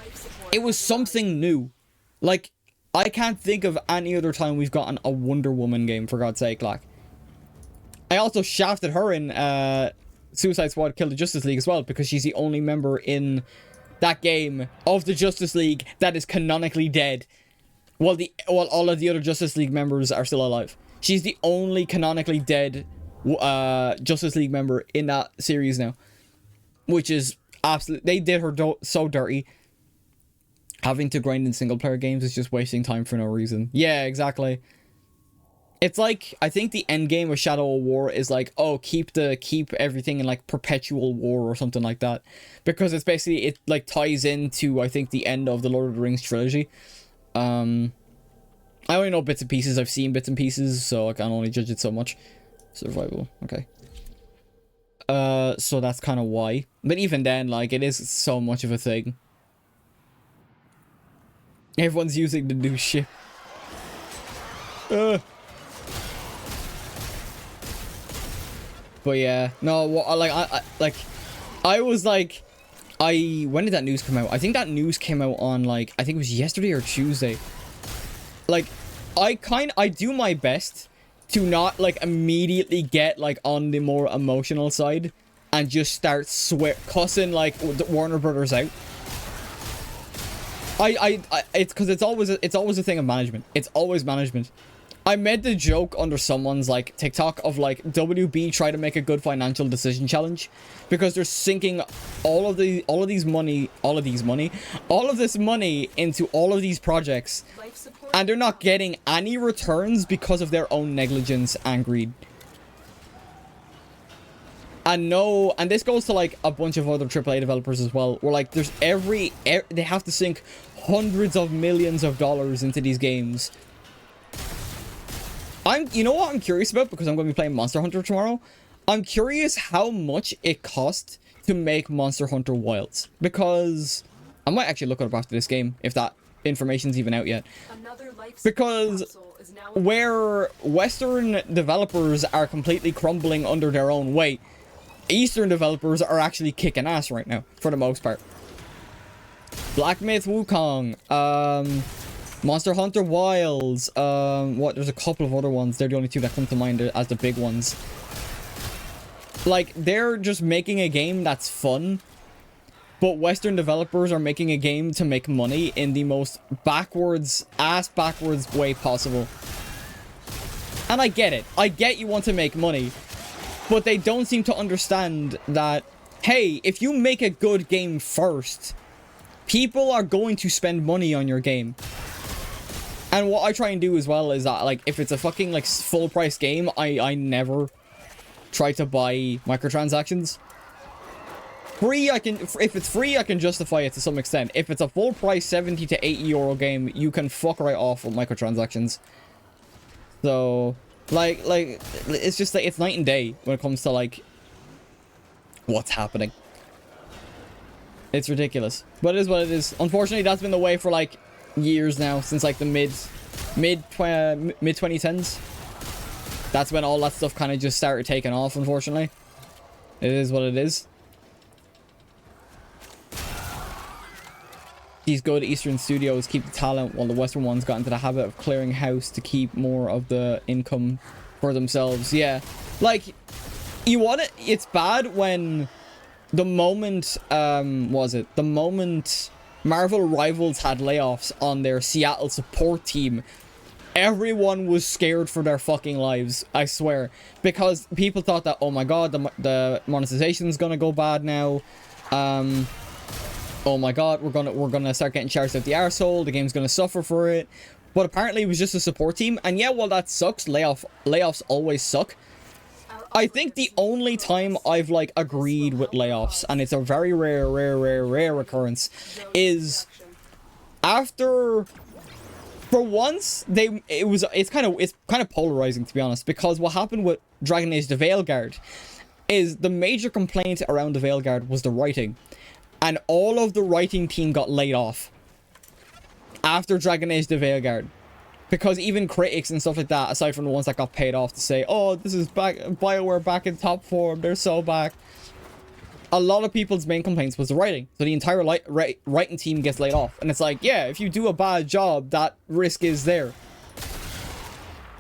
it was something new. Like, I can't think of any other time we've gotten a Wonder Woman game, for God's sake, like. I also shafted her in Suicide Squad Kill the Justice League as well, because she's the only member in that game of the Justice League that is canonically dead, while all of the other Justice League members are still alive. She's the only canonically dead Justice League member in that series now, which is absolute. They did her so dirty. Having to grind in single player games is just wasting time for no reason. Yeah, exactly. It's like, I think the end game of Shadow of War is like, oh, keep everything in like perpetual war or something like that, because it's basically, it like ties into, I think, the end of the Lord of the Rings trilogy. I only know bits and pieces. I've seen bits and pieces, so I can only judge it so much. Survival, okay. So that's kind of why. But even then, like, it is so much of a thing. Everyone's using the new ship. But yeah, no, I was like, when did that news come out? I think that news came out on, like, I think it was yesterday or Tuesday. Like, I do my best to not like immediately get like on the more emotional side and just start cussing like the Warner Brothers out. It's because it's always a thing of management. It's always management. I made the joke under someone's like TikTok of like WB try to make a good financial decision challenge because they're sinking all of this money into all of these projects, and they're not getting any returns because of their own negligence and greed. And this goes to like a bunch of other AAA developers as well, where like there's they have to sink hundreds of millions of dollars into these games. You know what I'm curious about, because I'm going to be playing Monster Hunter tomorrow? I'm curious how much it cost to make Monster Hunter Wilds, because I might actually look it up after this game, if that information's even out yet. Because where Western developers are completely crumbling under their own weight, Eastern developers are actually kicking ass right now, for the most part. Black Myth Wukong, Monster Hunter Wilds, there's a couple of other ones. They're the only two that come to mind as the big ones. Like, they're just making a game that's fun, but Western developers are making a game to make money in the most backwards way possible. And I get it. I get you want to make money, but they don't seem to understand that, hey, if you make a good game first, people are going to spend money on your game. And what I try and do as well is that, like, if it's a fucking, like, full price game, I never try to buy microtransactions. If it's free, I can justify it to some extent. If it's a full price 70 to 80 euro game, you can fuck right off with microtransactions. So, like, it's just like, it's night and day when it comes to, like, what's happening. It's ridiculous. But it is what it is. Unfortunately, that's been the way for, like, years now, since like the mid 2010s. That's when all that stuff kind of just started taking off. Unfortunately, it is what it is. These good Eastern studios keep the talent, while the Western ones got into the habit of clearing house to keep more of the income for themselves. Yeah, like, you want it. It's bad when the moment the moment Marvel Rivals had layoffs on their Seattle support team, everyone was scared for their fucking lives, I swear. Because people thought that, oh my god, the monetization's gonna go bad now. Oh my god, we're gonna start getting charged out the arsehole, the game's gonna suffer for it. But apparently it was just a support team. And yeah, well, that sucks. Layoffs always suck. I think the only time I've, like, agreed with layoffs, and it's a very rare occurrence, is after, for once, it's kind of polarizing, to be honest, because what happened with Dragon Age the Veilguard is the major complaint around the Veilguard was the writing, and all of the writing team got laid off after Dragon Age the Veilguard. Because even critics and stuff like that, aside from the ones that got paid off to say, oh, this is BioWare back in top form, they're so back. A lot of people's main complaints was the writing. So the entire writing team gets laid off. And it's like, yeah, if you do a bad job, that risk is there.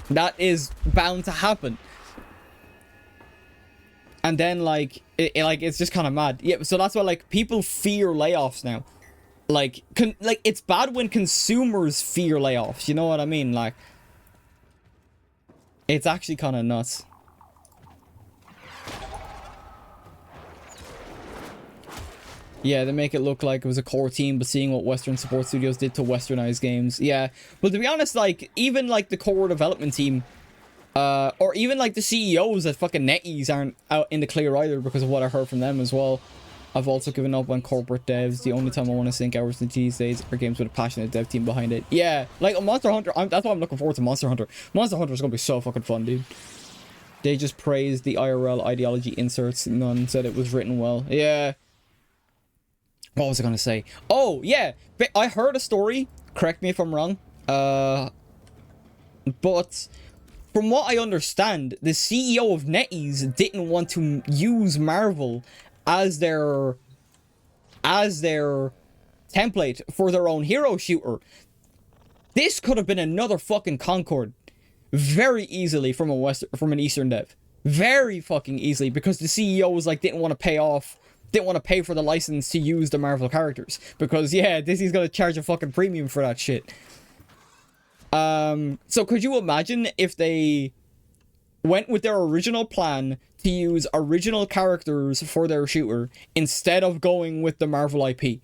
That is bound to happen. And then, like, it's just kind of mad. Yeah, so that's why, like, people fear layoffs now. Like, it's bad when consumers fear layoffs, you know what I mean? Like, it's actually kind of nuts. Yeah, they make it look like it was a core team, but seeing what Western support studios did to westernized games. Yeah, but to be honest, like, even, like, the core development team, or even, like, the CEOs at fucking NetEase aren't out in the clear either because of what I heard from them as well. I've also given up on corporate devs. The only time I want to sink hours into these days are games with a passionate dev team behind it. Yeah, like Monster Hunter, that's why I'm looking forward to Monster Hunter. Monster Hunter is going to be so fucking fun, dude. They just praised the IRL ideology inserts. None said it was written well. Yeah. What was I going to say? Oh, yeah. I heard a story. Correct me if I'm wrong. But from what I understand, the CEO of NetEase didn't want to use Marvel as their template for their own hero shooter. This could have been another fucking Concord. very easily from an Eastern dev. Very fucking easily, because the CEO was like, didn't want to pay for the license to use the Marvel characters, because yeah, Disney's gonna charge a fucking premium for that shit. So could you imagine if they went with their original plan to use original characters for their shooter instead of going with the Marvel IP?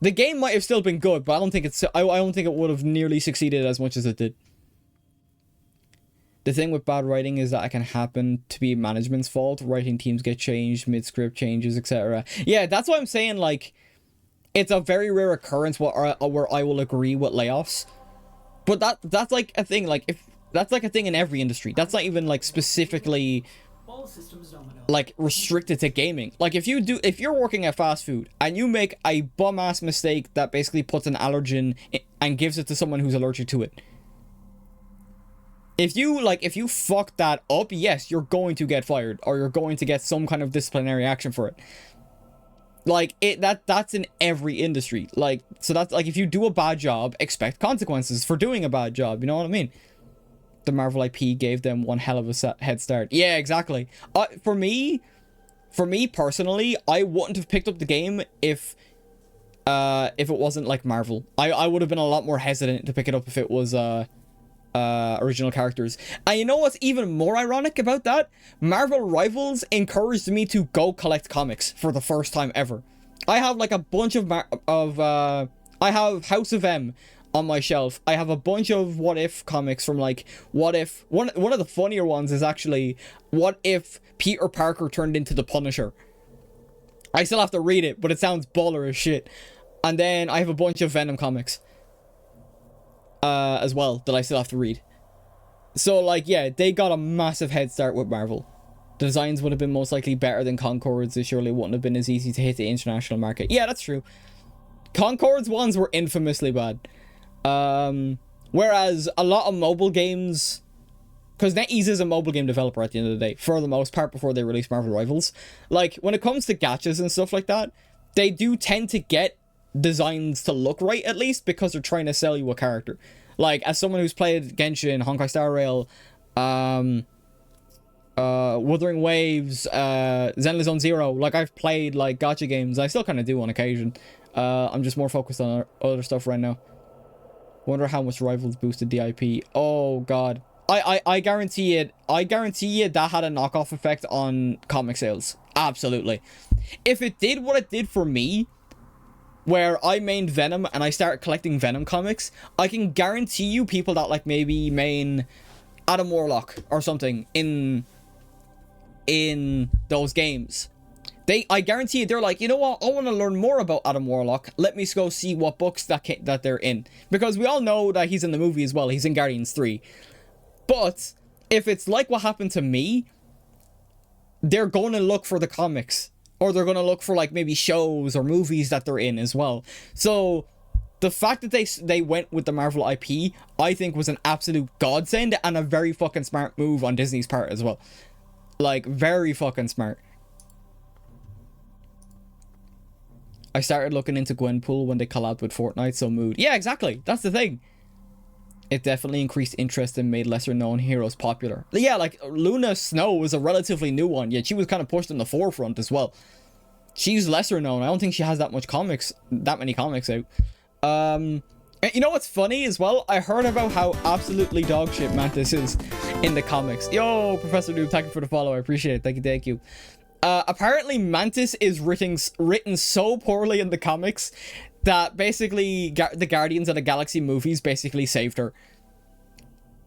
The game might have still been good, but I don't think it would have nearly succeeded as much as it did. The thing with bad writing is that it can happen to be management's fault. Writing teams get changed, mid-script changes, etc. Yeah, that's why I'm saying, like, it's a very rare occurrence where I will agree with layoffs. But that's like a thing, like, if that's like a thing in every industry. That's not even, like, specifically, All systems nominal. like, restricted to gaming. Like, if you're working at fast food and you make a bum-ass mistake that basically puts an allergen and gives it to someone who's allergic to it, if you fuck that up, yes, you're going to get fired, or you're going to get some kind of disciplinary action for it. Like, that's in every industry. Like, so that's like, if you do a bad job, expect consequences for doing a bad job. You know what I mean? The Marvel IP gave them one hell of a head start. Yeah, exactly. For me personally, I wouldn't have picked up the game if it wasn't like Marvel. I would have been a lot more hesitant to pick it up if it was original characters. And you know what's even more ironic about that? Marvel Rivals encouraged me to go collect comics for the first time ever. I have like a bunch of I have House of M on my shelf. I have a bunch of What If comics from, like, What If. One of the funnier ones is actually What If Peter Parker turned into the Punisher. I still have to read it, but it sounds baller as shit. And then I have a bunch of Venom comics as well that I still have to read. So, like, yeah, they got a massive head start with Marvel. The designs would have been most likely better than Concord's. It surely wouldn't have been as easy to hit the international market. Yeah, that's true. Concord's ones were infamously bad. Whereas a lot of mobile games, because NetEase is a mobile game developer at the end of the day, for the most part, before they release Marvel Rivals. Like, when it comes to gachas and stuff like that, they do tend to get designs to look right, at least, because they're trying to sell you a character. Like, as someone who's played Genshin, Honkai Star Rail, Wuthering Waves, Zenless Zone Zero, like, I've played, like, gacha games. I still kind of do on occasion. I'm just more focused on other stuff right now. Wonder how much Rivals boosted the IP. Oh god, I guarantee it. I guarantee you that had a knockoff effect on comic sales. Absolutely. If it did what it did for me, where I mained Venom and I started collecting Venom comics, I can guarantee you people that, like, maybe main Adam Warlock or something in those games, I guarantee you they're like, you know what, I want to learn more about Adam Warlock. Let me go see what books that they're in. Because we all know that he's in the movie as well. He's in Guardians 3. But if it's like what happened to me, they're going to look for the comics. Or they're going to look for, like, maybe shows or movies that they're in as well. So the fact that they went with the Marvel IP, I think, was an absolute godsend and a very fucking smart move on Disney's part as well. Like, very fucking smart. I started looking into Gwenpool when they collabed with Fortnite, so mood. Yeah, exactly. That's the thing. It definitely increased interest and made lesser known heroes popular. Yeah, like, Luna Snow was a relatively new one, yet she was kind of pushed in the forefront as well. She's lesser known. I don't think she has that many comics out. You know what's funny as well? I heard about how absolutely dog shit Mantis is in the comics. Yo, Professor Noob, thank you for the follow. I appreciate it. Thank you. Apparently Mantis is written so poorly in the comics that basically the Guardians of the Galaxy movies basically saved her.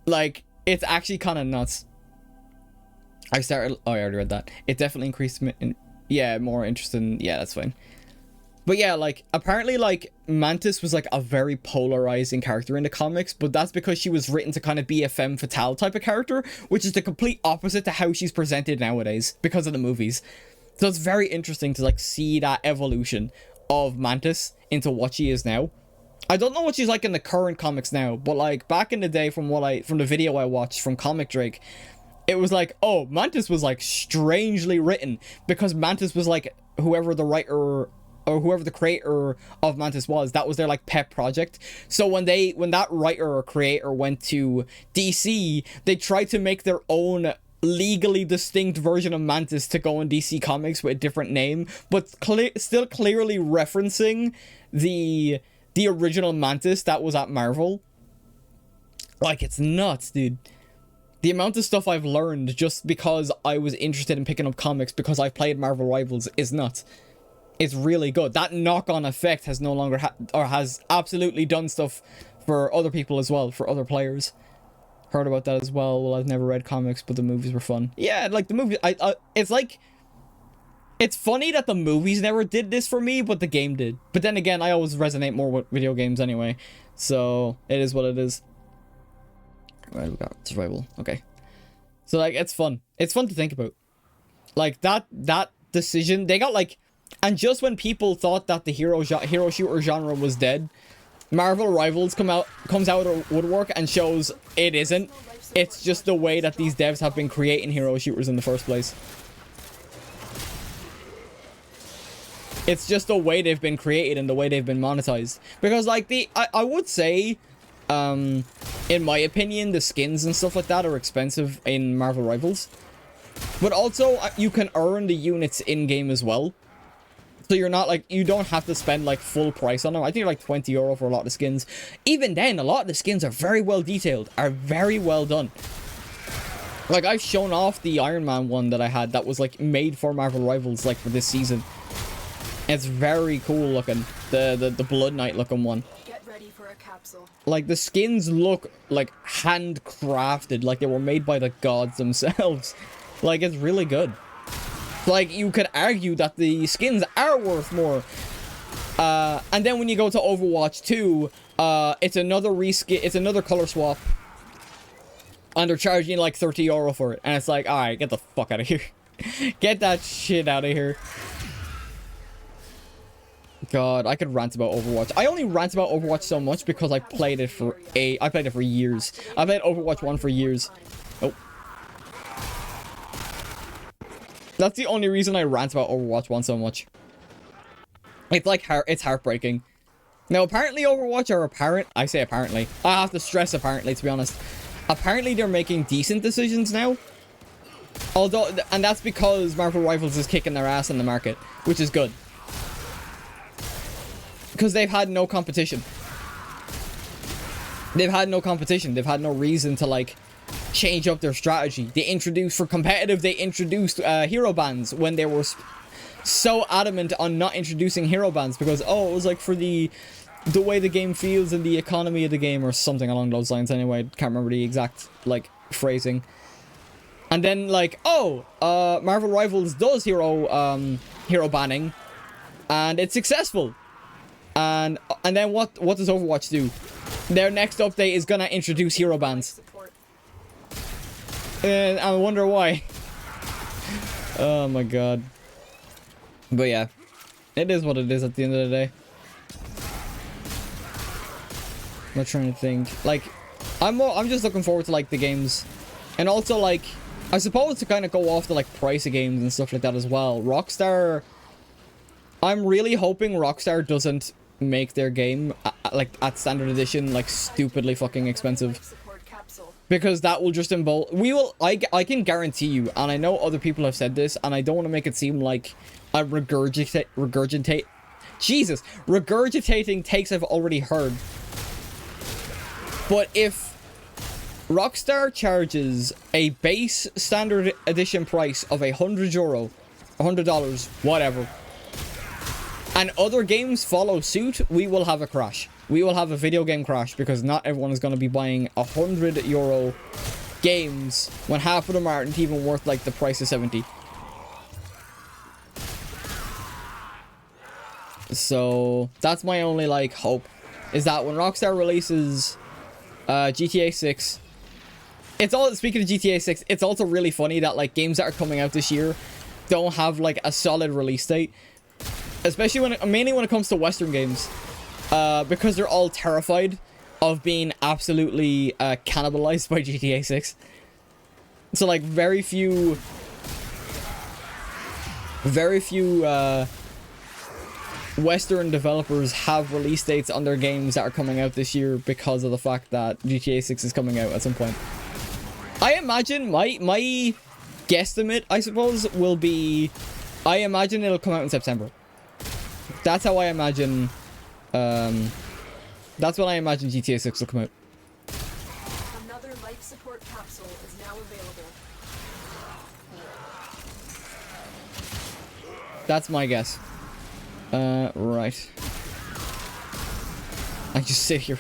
Like, it's actually kind of nuts. I already read that. It definitely increased more interest in, yeah, that's fine. But yeah, like, apparently, like, Mantis was, like, a very polarizing character in the comics, but that's because she was written to kind of be a femme fatale type of character, which is the complete opposite to how she's presented nowadays because of the movies. So it's very interesting to, like, see that evolution of Mantis into what she is now. I don't know what she's like in the current comics now, but, like, back in the day, from the video I watched from Comic Drake, it was like, oh, Mantis was, like, strangely written, because Mantis was, like, whoever the writer or whoever the creator of Mantis was, that was their like pet project. So when that writer or creator went to DC, they tried to make their own legally distinct version of Mantis to go in DC Comics with a different name, but still clearly referencing the original Mantis that was at Marvel. Like, it's nuts, dude. The amount of stuff I've learned just because I was interested in picking up comics because I've played Marvel Rivals is nuts. It's really good. That knock-on effect has no longer has absolutely done stuff for other people as well, for other players. Heard about that as well. Well, I've never read comics, but the movies were fun. Yeah, like the movie, it's like, it's funny that the movies never did this for me, but the game did. But then again, I always resonate more with video games anyway, so it is what it is. Right, we got survival. Okay, so like it's fun. It's fun to think about. Like that decision they got like, and just when people thought that the hero shooter genre was dead, Marvel Rivals comes out of woodwork and shows it isn't. It's just the way that these devs have been creating hero shooters in the first place. It's just the way they've been created and the way they've been monetized. Because like I would say, in my opinion, the skins and stuff like that are expensive in Marvel Rivals. But also, you can earn the units in-game as well. So you're not like, you don't have to spend like full price on them. I think like €20 for a lot of the skins. Even then, a lot of the skins are very well detailed, are very well done. Like, I've shown off the Iron Man one that I had that was like made for Marvel Rivals, like for this season. It's very cool looking. The Blood Knight looking one. Get ready for a capsule. Like, the skins look like handcrafted, like they were made by the gods themselves. Like, it's really good. Like, you could argue that the skins are worth more. And then when you go to Overwatch 2, it's another reskin, it's another color swap. And they're charging like €30 for it. And it's like, alright, get the fuck out of here. Get that shit out of here. God, I could rant about Overwatch. I only rant about Overwatch so much because I played it for years. I played Overwatch 1 for years. Oh. That's the only reason I rant about Overwatch 1 so much. It's like, it's heartbreaking. Now, apparently Overwatch I say apparently. I have to stress apparently, to be honest. Apparently they're making decent decisions now. Although, and that's because Marvel Rivals is kicking their ass in the market, which is good. Because they've had no competition. They've had no competition. They've had no reason to, like, change up their strategy. They introduced, for competitive, they introduced hero bans when they were so adamant on not introducing hero bans. Because, oh, it was, like, for the way the game feels and the economy of the game or something along those lines. Anyway, can't remember the exact, like, phrasing. And then, like, oh, Marvel Rivals does hero banning. And it's successful. And then what does Overwatch do? Their next update is gonna introduce hero bans. And I wonder why. Oh my god. But yeah, it is what it is at the end of the day. I'm not trying to think. Like, I'm just looking forward to like the games, and also like I suppose to kind of go off the like price of games and stuff like that as well. Rockstar. I'm really hoping Rockstar doesn't make their game like at standard edition like stupidly fucking expensive, because that will just involve I can guarantee you, and I know other people have said this, and I don't want to make it seem like I regurgitate regurgitating takes I've already heard, but if Rockstar charges a base standard edition price of €100, $100, whatever, and other games follow suit, we will have a crash. We will have a video game crash, because not everyone is going to be buying €100 games when half of them aren't even worth like the price of 70. So that's my only like hope, is that when Rockstar releases GTA 6, it's all, speaking of GTA 6, it's also really funny that like games that are coming out this year don't have like a solid release date. Especially mainly when it comes to Western games, because they're all terrified of being absolutely cannibalized by GTA 6. So like very few Western developers have release dates on their games that are coming out this year because of the fact that GTA 6 is coming out at some point. I imagine my guesstimate, I suppose, will be, I imagine it'll come out in September. That's how I imagine, that's when I imagine GTA 6 will come out. Another life support capsule is now available. That's my guess. Right. I just sit here.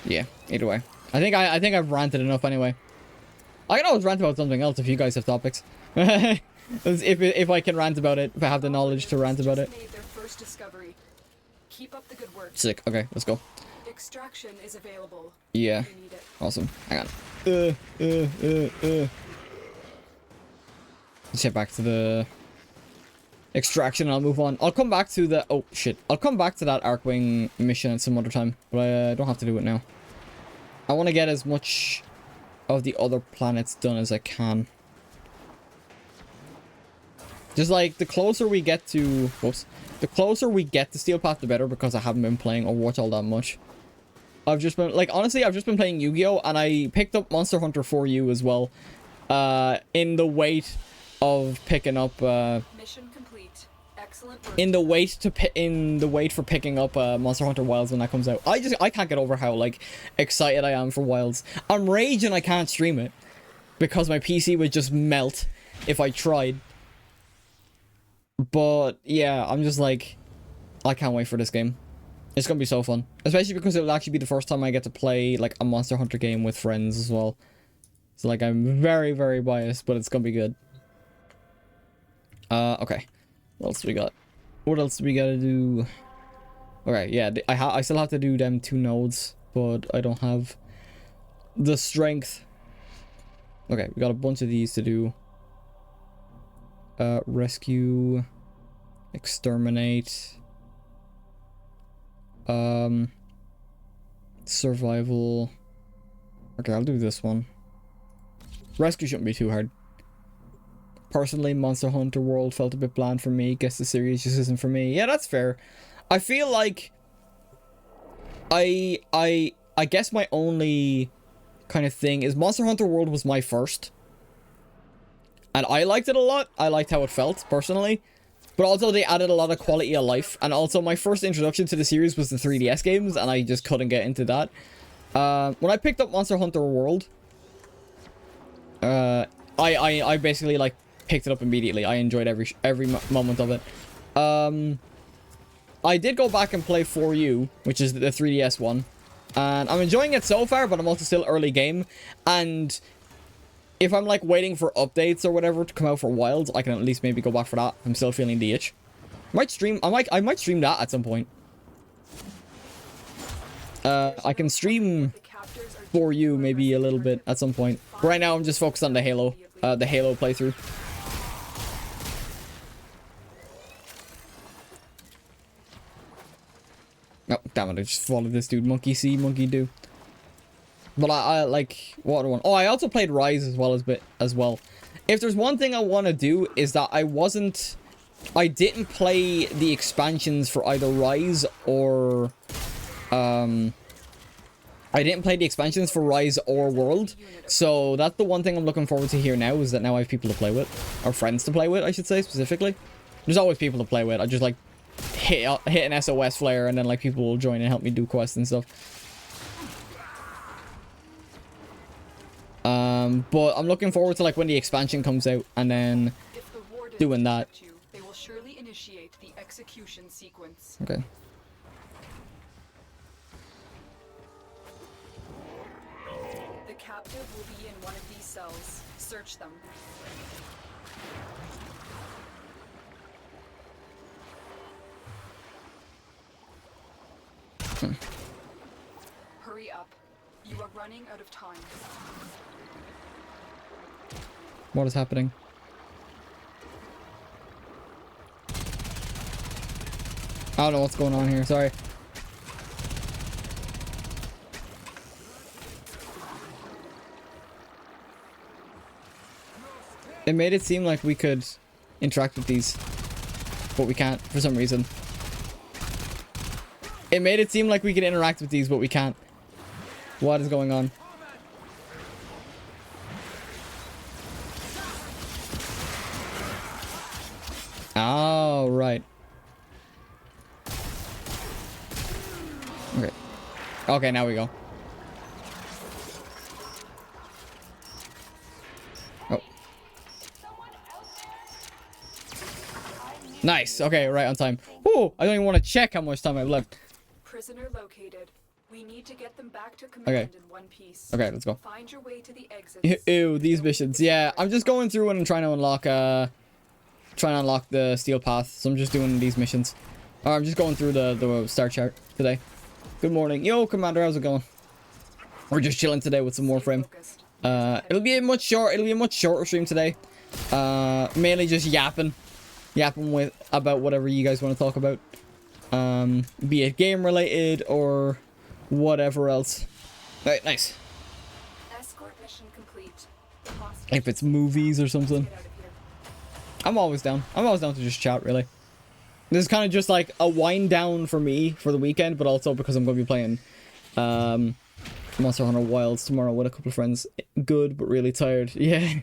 Yeah, either way. I think I've ranted enough anyway. I can always rant about something else if you guys have topics. if I can rant about it, if I have the knowledge to rant about it. Made their first discovery. Keep up the good work. Sick. Okay, let's go. Extraction is available. Yeah. You need it. Awesome. Hang on. Let's get back to the extraction and I'll move on. I'll come back to the... Oh, shit. I'll come back to that Arcwing mission at some other time. But I don't have to do it now. I want to get as much of the other planets done as I can. Just like, the closer we get to... Whoops. The closer we get to Steel Path, the better, because I haven't been playing Overwatch all that much. I've just been... Like, honestly, I've just been playing Yu-Gi-Oh! And I picked up Monster Hunter 4U as well. In the wait of picking up... Mission complete. Excellent work. in the wait for picking up Monster Hunter Wilds when that comes out. I can't get over how like excited I am for Wilds. I'm raging I can't stream it because my PC would just melt if I tried. But yeah, I'm just like, I can't wait for this game. It's gonna be so fun, especially because it will actually be the first time I get to play like a Monster Hunter game with friends as well. So like I'm very, very biased, but it's gonna be good. Okay. What else we got? What else do we gotta do? Okay, yeah, I still have to do them 2 nodes, but I don't have the strength. Okay, we got a bunch of these to do. Rescue, exterminate, survival. Okay, I'll do this one. Rescue shouldn't be too hard. Personally, Monster Hunter World felt a bit bland for me. Guess the series just isn't for me. Yeah, that's fair. I feel like I guess my only kind of thing is Monster Hunter World was my first. And I liked it a lot. I liked how it felt, personally. But also, they added a lot of quality of life. And also, my first introduction to the series was the 3DS games, and I just couldn't get into that. When I picked up Monster Hunter World, I basically, like, picked it up immediately. I enjoyed every moment of it. I did go back and play 4U, which is the 3DS one. And I'm enjoying it so far, but I'm also still early game. And if I'm like waiting for updates or whatever to come out for Wilds, I can at least maybe go back for that. I'm still feeling the itch. I might stream that at some point. I can stream 4U maybe a little bit at some point. Right now I'm just focused on the Halo playthrough. Oh, damn it, I just followed this dude. Monkey see, monkey do. But I like, what other one? Oh, I also played Rise as well. If there's one thing I want to do is that I didn't play the expansions for either Rise or, I didn't play the expansions for Rise or World. So that's the one thing I'm looking forward to here now, is that now I have people to play with. Or friends to play with, I should say, specifically. There's always people to play with. I just like hit an SOS flare and then like people will join and help me do quests and stuff. But I'm looking forward to like when the expansion comes out and then doing that. They will surely initiate the execution sequence. Okay. The captive will be in one of these cells. Search them. Hurry up. You are running out of time. What is happening? I don't know what's going on here, sorry. It made it seem like we could interact with these, but we can't for some reason. It made it seem like we could interact with these, but we can't. What is going on? Oh, right. Okay. Okay, now we go. Oh. Nice. Okay, right on time. Oh, I don't even want to check how much time I've left. Prisoner located. We need to get them back to command Okay. in one piece. Okay, let's go. Find your way to the exits. Ew, these missions. Yeah, I'm just going through and trying to unlock the steel path. So I'm just doing these missions. Or I'm just going through the star chart today. Good morning. Yo, Commander, how's it going? We're just chilling today with some Warframe. It'll be a much shorter stream today. Mainly just yapping about whatever you guys want to talk about. Be it game related or whatever else. Alright, nice. Escort mission complete. If it's movies or something. Get out of here. I'm always down. I'm always down to just chat, really. This is kind of just like a wind down for me for the weekend, but also because I'm going to be playing Monster Hunter Wilds tomorrow with a couple of friends. Good, but really tired. Yeah.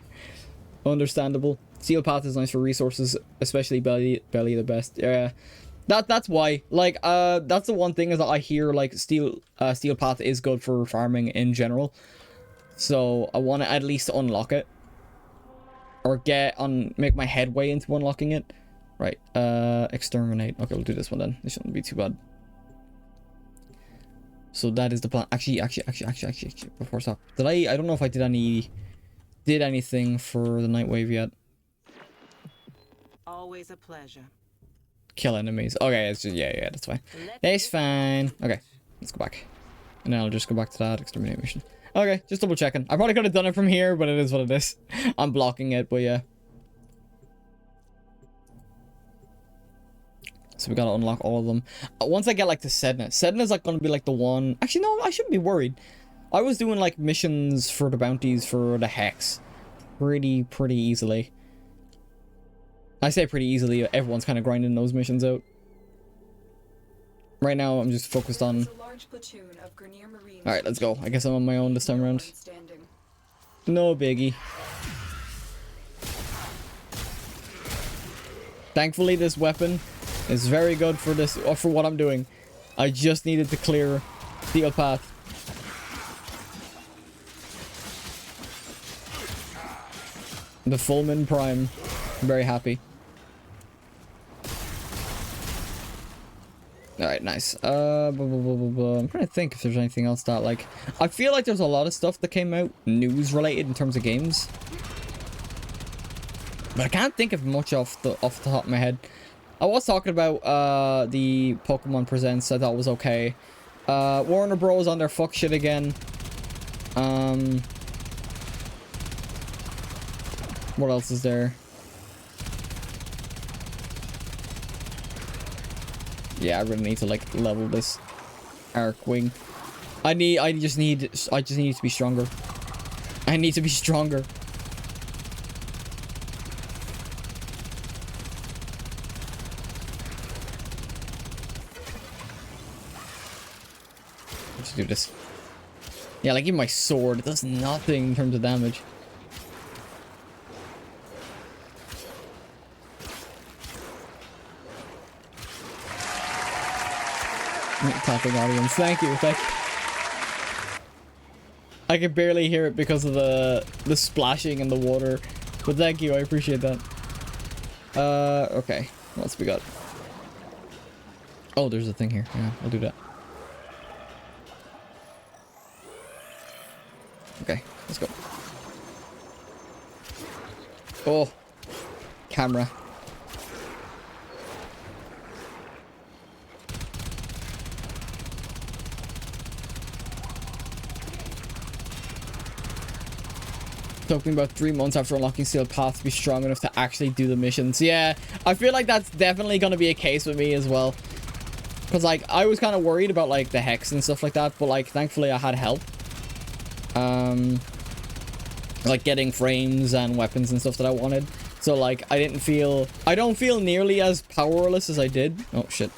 Understandable. Steel Path is nice for resources, especially belly the best. Yeah. That's why. Like, that's the one thing is that I hear, like, Steel Path is good for farming in general. So I want to at least unlock it. Or make my headway into unlocking it. Right, exterminate. Okay, we'll do this one then. This shouldn't be too bad. So that is the plan. Actually, before I stop. I don't know if I did anything for the night wave yet. Always a pleasure. Kill enemies. Okay, it's just, yeah, that's fine. That's fine. Okay, let's go back. And then I'll just go back to that exterminate mission. Okay, just double checking. I probably could have done it from here, but it is what it is. I'm blocking it, but yeah. So we gotta unlock all of them. Once I get like to Sedna is like gonna be like the one. Actually, no, I shouldn't be worried. I was doing like missions for the bounties for the Hex pretty easily. I say pretty easily. Everyone's kind of grinding those missions out. Right now, I'm just focused on. All right, let's go. I guess I'm on my own this time around. No biggie. Thankfully, this weapon is very good for this, or for what I'm doing. I just needed to clear Steel Path. The Fullman Prime. I'm very happy. Alright, nice. I'm trying to think if there's anything else that, like... I feel like there's a lot of stuff that came out news related in terms of games. But I can't think of much off the top of my head. I was talking about the Pokemon Presents. I thought was okay. Warner Bros on their fuck shit again. What else is there? Yeah, I really need to like level this Arc Wing. I just need to be stronger. I need to be stronger. Let's do this. Yeah, like even my sword, it does nothing in terms of damage. Tapping audience. Thank you. I can barely hear it because of the splashing in the water. But thank you, I appreciate that. Okay. What else we got? Oh, there's a thing here. Yeah, I'll do that. Okay, let's go. Oh. Camera. Talking about 3 months after unlocking Steel Path to be strong enough to actually do the missions. Yeah, I feel like that's definitely going to be a case with me as well. Because, like, I was kind of worried about, like, the Hex and stuff like that. But, like, thankfully I had help. like getting frames and weapons and stuff that I wanted. So like I don't feel nearly as powerless as I did. Oh shit.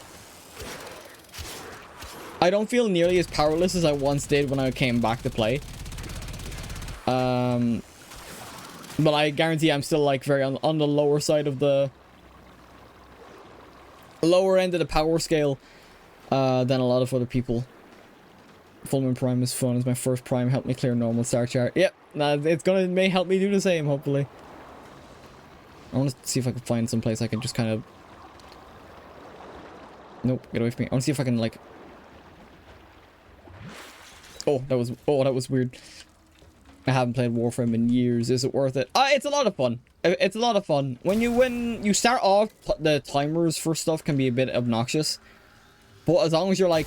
I don't feel nearly as powerless as I once did when I came back to play. But I guarantee I'm still like very on the lower side of the lower end of the power scale than a lot of other people. Fullman Prime is fun. It's my first Prime. Helped me clear normal star chart. Yep, it's may help me do the same, hopefully. I want to see if I can find some place I can just kind of... Nope, get away from me. I want to see if I can, like... Oh, that was weird. I haven't played Warframe in years. Is it worth it? It's a lot of fun. It's a lot of fun. When you start off, the timers for stuff can be a bit obnoxious. But as long as you're, like,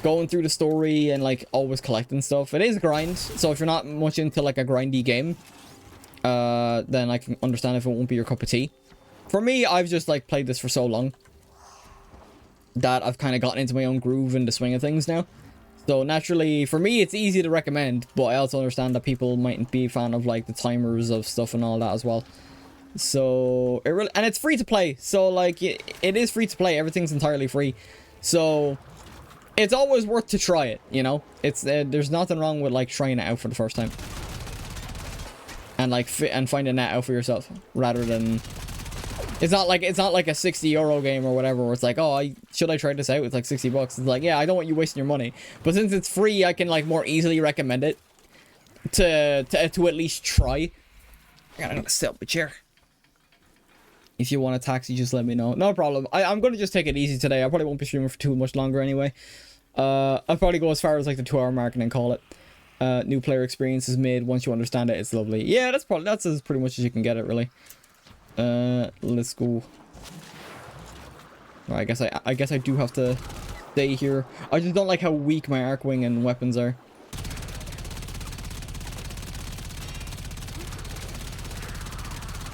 going through the story and, like, always collecting stuff, it is a grind. So if you're not much into, like, a grindy game, then I can understand if it won't be your cup of tea. For me, I've just, like, played this for so long that I've kind of gotten into my own groove and the swing of things now. So naturally, for me, it's easy to recommend, but I also understand that people mightn't be a fan of, like, the timers of stuff and all that as well. So, and it's free to play. So, like, it is free to play. Everything's entirely free. So, it's always worth to try it, you know? It's, there's nothing wrong with, like, trying it out for the first time. And, like, and finding that out for yourself, rather than... It's not like a €60 game or whatever where it's like, oh, should I try this out? It's like $60. It's like, yeah, I don't want you wasting your money. But since it's free, I can like more easily recommend it to at least try. I gotta sit up my chair. If you want a taxi, just let me know. No problem. I'm gonna just take it easy today. I probably won't be streaming for too much longer anyway. I'll probably go as far as like the 2-hour mark and then call it. New player experience is made. Once you understand it, it's lovely. Yeah, that's as pretty much as you can get it, really. Let's go. Well, I guess I do have to stay here. I just don't like how weak my Arcwing and weapons are.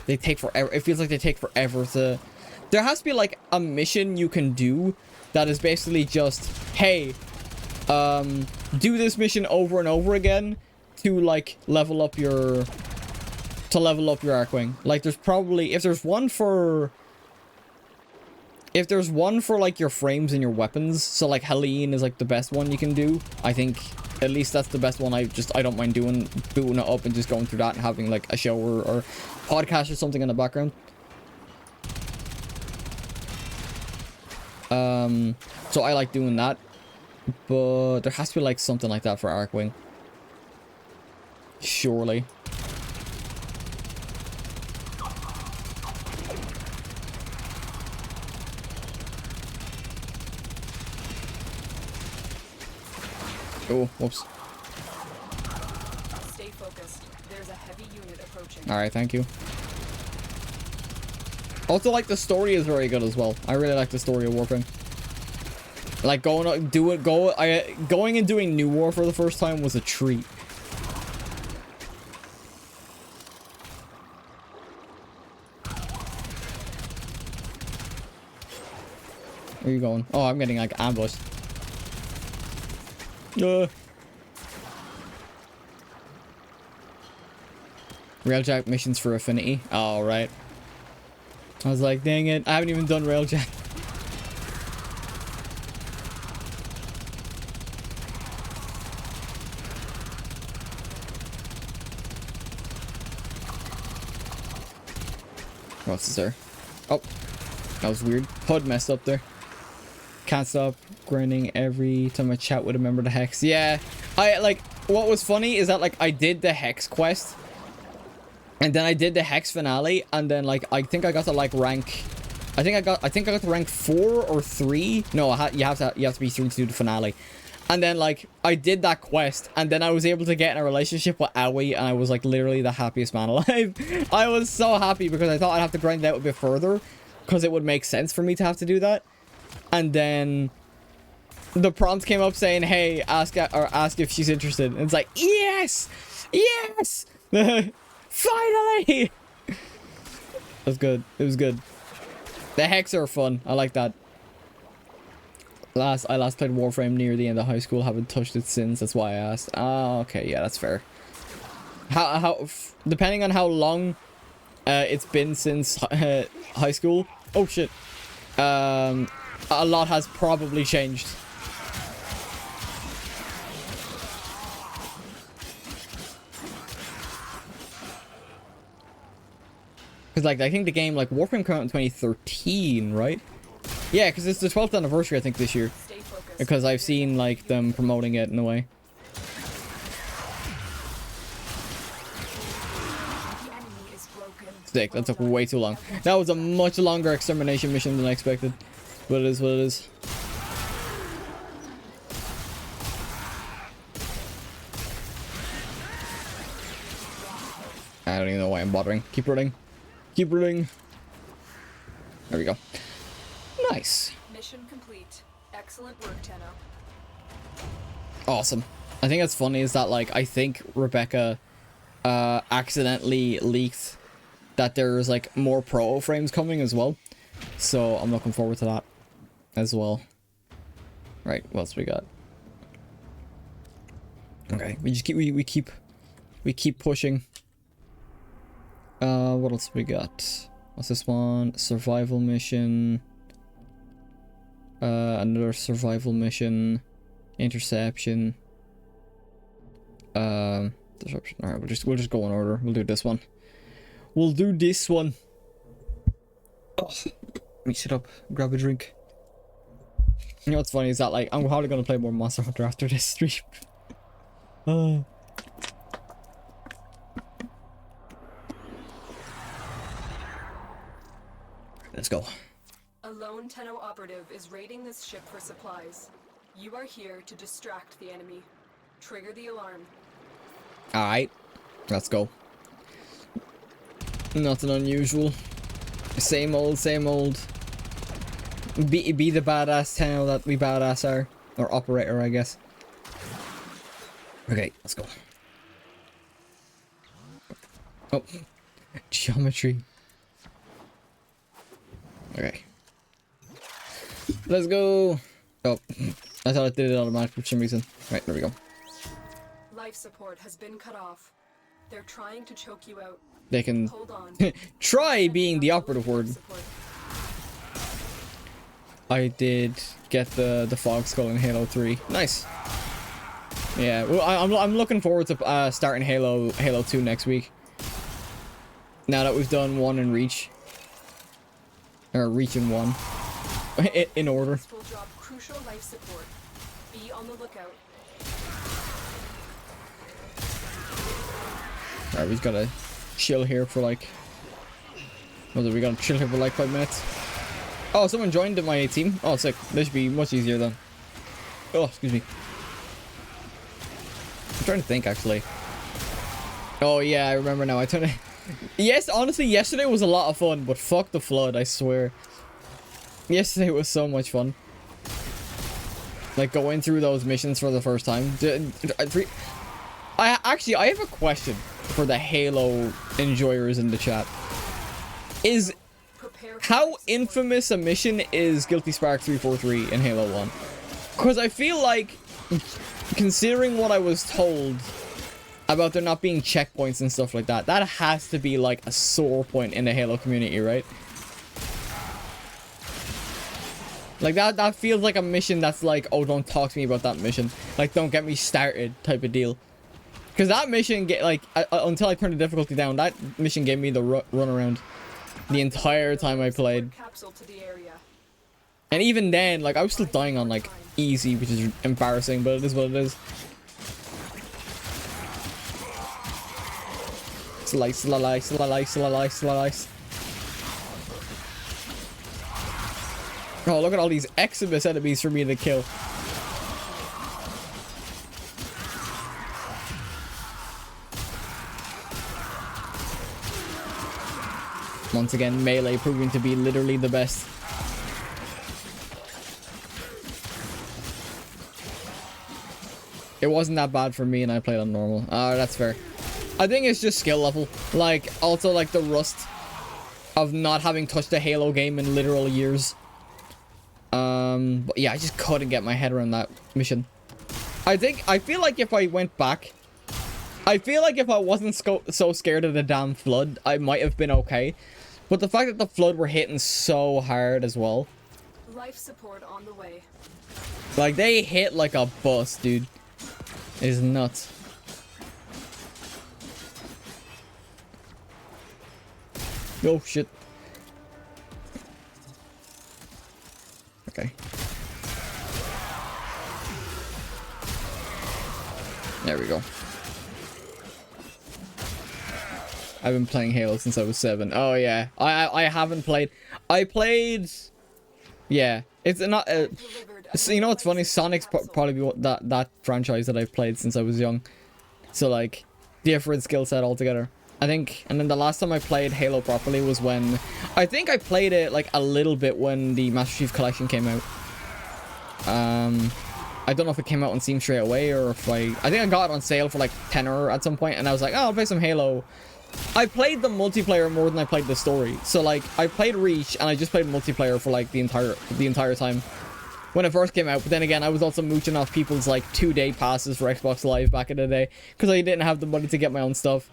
They take forever. It feels like they take forever to... There has to be like a mission you can do that is basically just, hey, do this mission over and over again to like level up your Arcwing. Like there's probably, if there's one for like your frames and your weapons, so like Helene is like the best one you can do. I think at least that's the best one. I don't mind booting it up and just going through that and having like a show or podcast or something in the background. So I like doing that, but there has to be like something like that for Arcwing. Surely. Oh, whoops. Stay focused. There's a heavy unit approaching. Alright, thank you. Also, like, the story is very good as well. I really like the story of Warframe. Like, going and doing New War for the first time was a treat. Where are you going? Oh, I'm getting, like, ambushed. Railjack missions for Affinity. Oh, right. I was like, dang it. I haven't even done Railjack. What's this there? Oh, that was weird. HUD messed up there. Can't stop grinding every time I chat with a member of the Hex. Yeah, what was funny is that, like, I did the Hex quest, and then I did the Hex finale, and then, like, I think I got to, like, rank... I think I got to rank 4 or 3. No, you have to be 3 to do the finale. And then, like, I did that quest, and then I was able to get in a relationship with Aoi, and I was, like, literally the happiest man alive. I was so happy, because I thought I'd have to grind it out a bit further, because it would make sense for me to have to do that. And then the prompt came up saying, hey, ask if she's interested. And it's like, yes! Yes! Finally! It was good. It was good. The Hex are fun. I like that. I last played Warframe near the end of high school. Haven't touched it since. That's why I asked. Oh, okay. Yeah, that's fair. depending on how long it's been since high school. Oh shit. A lot has probably changed. Because, like, I think the game, like, Warframe came out in 2013, right? Yeah, because it's the 12th anniversary, I think, this year. Because I've seen, like, them promoting it in a way. Sick, that took way too long. That was a much longer extermination mission than I expected. But it is what it is. I don't even know why I'm bothering. Keep running. Keep running. There we go. Nice. Mission complete. Excellent work, Tenno. Awesome. I think that's funny is that, like, I think Rebecca accidentally leaked that there's, like, more proto frames coming as well. So I'm looking forward to that as well. Right, what else we got? Okay, we just keep we keep pushing. What else we got? What's this one? Survival mission. Another survival mission. Interception. Disruption. Alright, we'll just go in order. We'll do this one. We'll do this one. Oh, let me sit up, grab a drink. You know what's funny is that, like, I'm probably gonna play more Monster Hunter after this stream. Let's go. A lone Tenno operative is raiding this ship for supplies. You are here to distract the enemy. Trigger the alarm. Alright, let's go. Nothing unusual. Same old, same old. Be the badass Tenno that we badass are. Or operator, I guess. Okay, let's go. Oh. Geometry. Okay. Let's go. Oh. I thought it did it automatically for some reason. Right, there we go. Life support has been cut off. They're trying to choke you out. They can Hold on. try being the operative word. Support. I did get the fog skull in Halo 3. Nice. Yeah, well, I'm looking forward to starting Halo 2 next week. Now that we've done 1 in Reach. Or Reach in 1. In order. This will drop crucial life support. Be on the lookout. Alright, we've gotta chill here for like... we gotta chill here for like 5 minutes. Oh, someone joined my team. Oh, sick. This should be much easier then. Oh, excuse me. I'm trying to think, actually. Oh, yeah, I remember now. Yes, honestly, yesterday was a lot of fun, but fuck the flood, I swear. Yesterday was so much fun. Like, going through those missions for the first time. I have a question for the Halo enjoyers in the chat. How infamous a mission is Guilty Spark 343 in Halo 1? Because I feel like, considering what I was told about there not being checkpoints and stuff like that, that has to be like a sore point in the Halo community, right? Like that feels like a mission that's like, oh, don't talk to me about that mission. Like, don't get me started type of deal. Because that mission, until I turned the difficulty down, that mission gave me the run around the entire time I played. Capsule to the area. And even then, like, I was still dying on, like, easy, which is embarrassing, but it is what it is. Slice, slice, slice, slice, slice. Oh, look at all these Exodus enemies for me to kill. Once again, melee proving to be literally the best. It wasn't that bad for me and I played on normal. That's fair. I think it's just skill level. Like, also like the rust of not having touched a Halo game in literal years. But yeah, I just couldn't get my head around that mission. I feel like if I went back I feel like if I wasn't so scared of the damn flood, I might have been okay. But the fact that the flood were hitting so hard as well. Life support on the way. Like, they hit like a bus, dude. It is nuts. Oh, shit. Okay. There we go. I've been playing Halo since I was 7. Oh yeah, I haven't played. I played. Yeah, it's not. So, you know what's funny? Sonic's probably what that franchise that I've played since I was young. So like, different skill set altogether. I think. And then the last time I played Halo properly was when I think I played it like a little bit when the Master Chief Collection came out. I don't know if it came out on Steam straight away or if I think I got it on sale for like tenner at some point, and I was like, oh, I'll play some Halo. I played the multiplayer more than I played the story. So like, I played Reach and I just played multiplayer for like the entire time when it first came out. But then again, I was also mooching off people's like 2-day passes for Xbox Live back in the day because I didn't have the money to get my own stuff.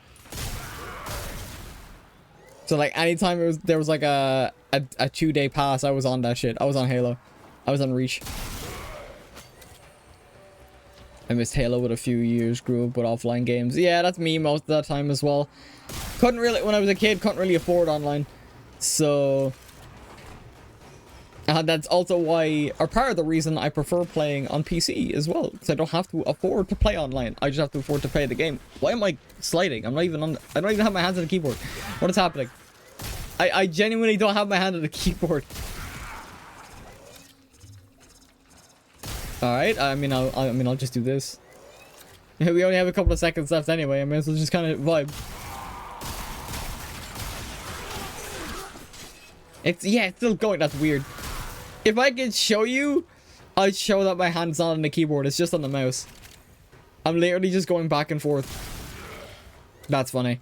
So like, anytime there was like a 2-day pass, I was on that shit. I was on Halo. I was on Reach. I missed Halo with a few years, grew up with offline games. Yeah, that's me most of that time as well. Couldn't really, when I was a kid, couldn't really afford online. So, that's also why, or part of the reason I prefer playing on PC as well. Because I don't have to afford to play online. I just have to afford to play the game. Why am I sliding? I'm not even on, I don't even have my hands on the keyboard. What is happening? I genuinely don't have my hand on the keyboard. Alright, I mean I'll just do this. We only have a couple of seconds left anyway. I mean, so just kind of vibe. It's still going. That's weird. If I could show you, I'd show that my hand's not on the keyboard. It's just on the mouse. I'm literally just going back and forth. That's funny.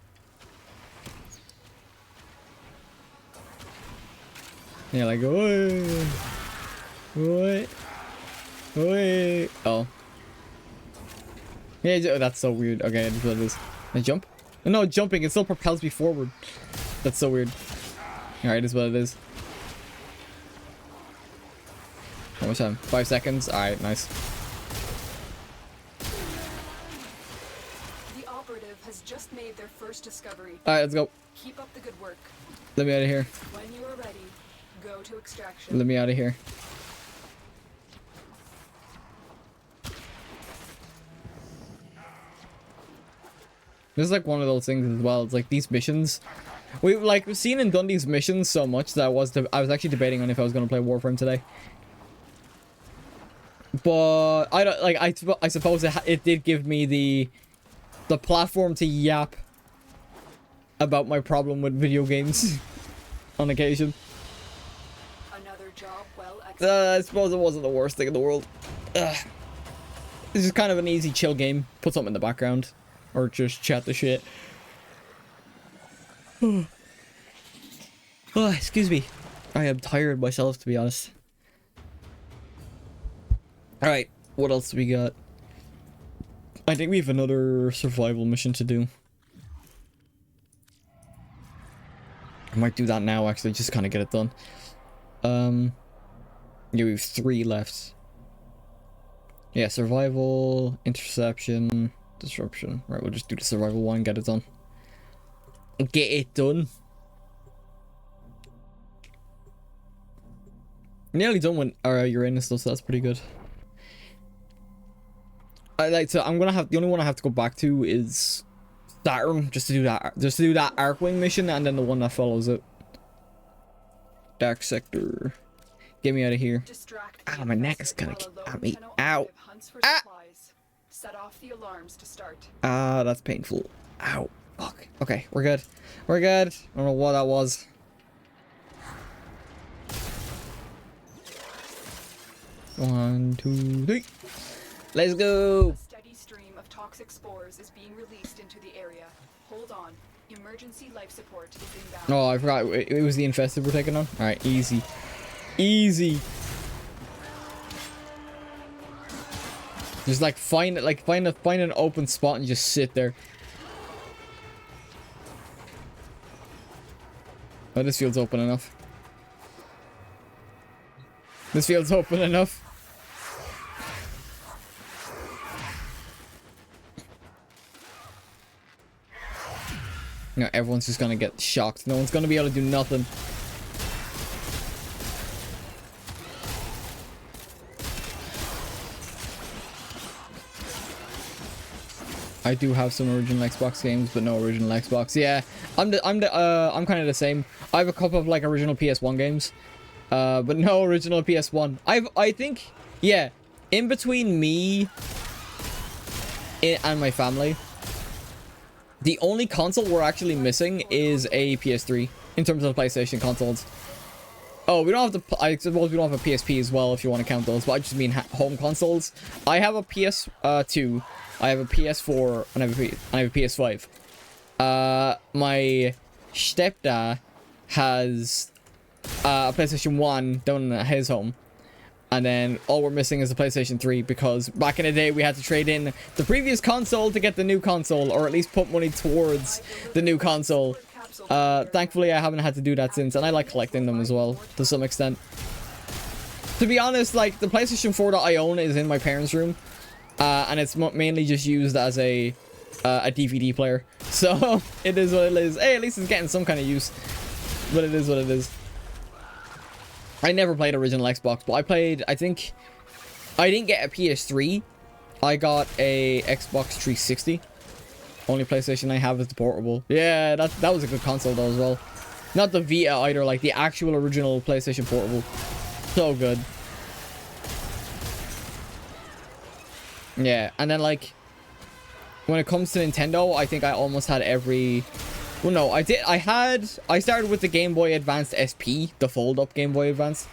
Yeah, like, what? Wait. Oh. Yeah, that's so weird. Okay, I just what it is. I jump? No, jumping. It still propels me forward. That's so weird. Alright, is what it is. How much time? 5 seconds? Alright, nice. The operative has just made their first discovery. Alright, let's go. Keep up the good work. Let me out of here. When you are ready, go to extraction. Let me out of here. This is like one of those things as well. It's like these missions. We've seen and done these missions so much that I was actually debating on if I was going to play Warframe today. But I don't like. I suppose it did give me the platform to yap about my problem with video games on occasion. Another job well executed. I suppose it wasn't the worst thing in the world. This is kind of an easy chill game. Put something in the background. Or just chat the shit. Oh, excuse me. I am tired myself, to be honest. Alright, what else do we got? I think we have another survival mission to do. I might do that now, actually, just kind of get it done. Yeah, we have 3 left. Yeah, survival, interception... disruption. Right, we'll just do the survival one, get it done. Get it done. Nearly done with our Uranus stuff, so that's pretty good. I'm gonna have the only one I have to go back to is Saturn, just to do that Arcwing mission, and then the one that follows it. Dark sector. Get me out of here. Ah, my neck is gonna keep at me. Ow. Ah. Set off the alarms to start. Ah, that's painful. Ow. Fuck. Okay, we're good. We're good. I don't know what that was. One, 2, 3. Let's go. A steady stream of toxic spores is being released into the area. Hold on. Emergency life support is inbound. Oh, I forgot. It was the infested we're taking on. All right, easy. Easy. Just find an open spot and just sit there. Oh, this field's open enough. This field's open enough. No, everyone's just gonna get shocked. No one's gonna be able to do nothing. I do have some original Xbox games, but no original Xbox. Yeah, I'm kind of the same. I have a couple of like original PS1 games, but no original PS1. I think, yeah, in between me and my family, the only console we're actually missing is a PS3 in terms of PlayStation consoles. Oh, we don't have the. I suppose we don't have a PSP as well, if you want to count those. But I just mean home consoles. I have a PS2. I have a PS4 and I have a PS5. My stepdad has a PlayStation 1 down at his home. And then all we're missing is a PlayStation 3 because back in the day we had to trade in the previous console to get the new console, or at least put money towards the new console. Thankfully I haven't had to do that since, and I like collecting them as well to some extent. To be honest, like the PlayStation 4 that I own is in my parents' room. And it's mainly just used as a DVD player. So, it is what it is. Hey, at least it's getting some kind of use. But it is what it is. I never played original Xbox, but I played, I think... I didn't get a PS3. I got a Xbox 360. Only PlayStation I have is the portable. Yeah, that was a good console though as well. Not the Vita either, like the actual original PlayStation portable. So good. Yeah, and then like when it comes to Nintendo, I think I almost had every. Well, no, I started with the Game Boy Advance SP, the fold-up Game Boy Advance,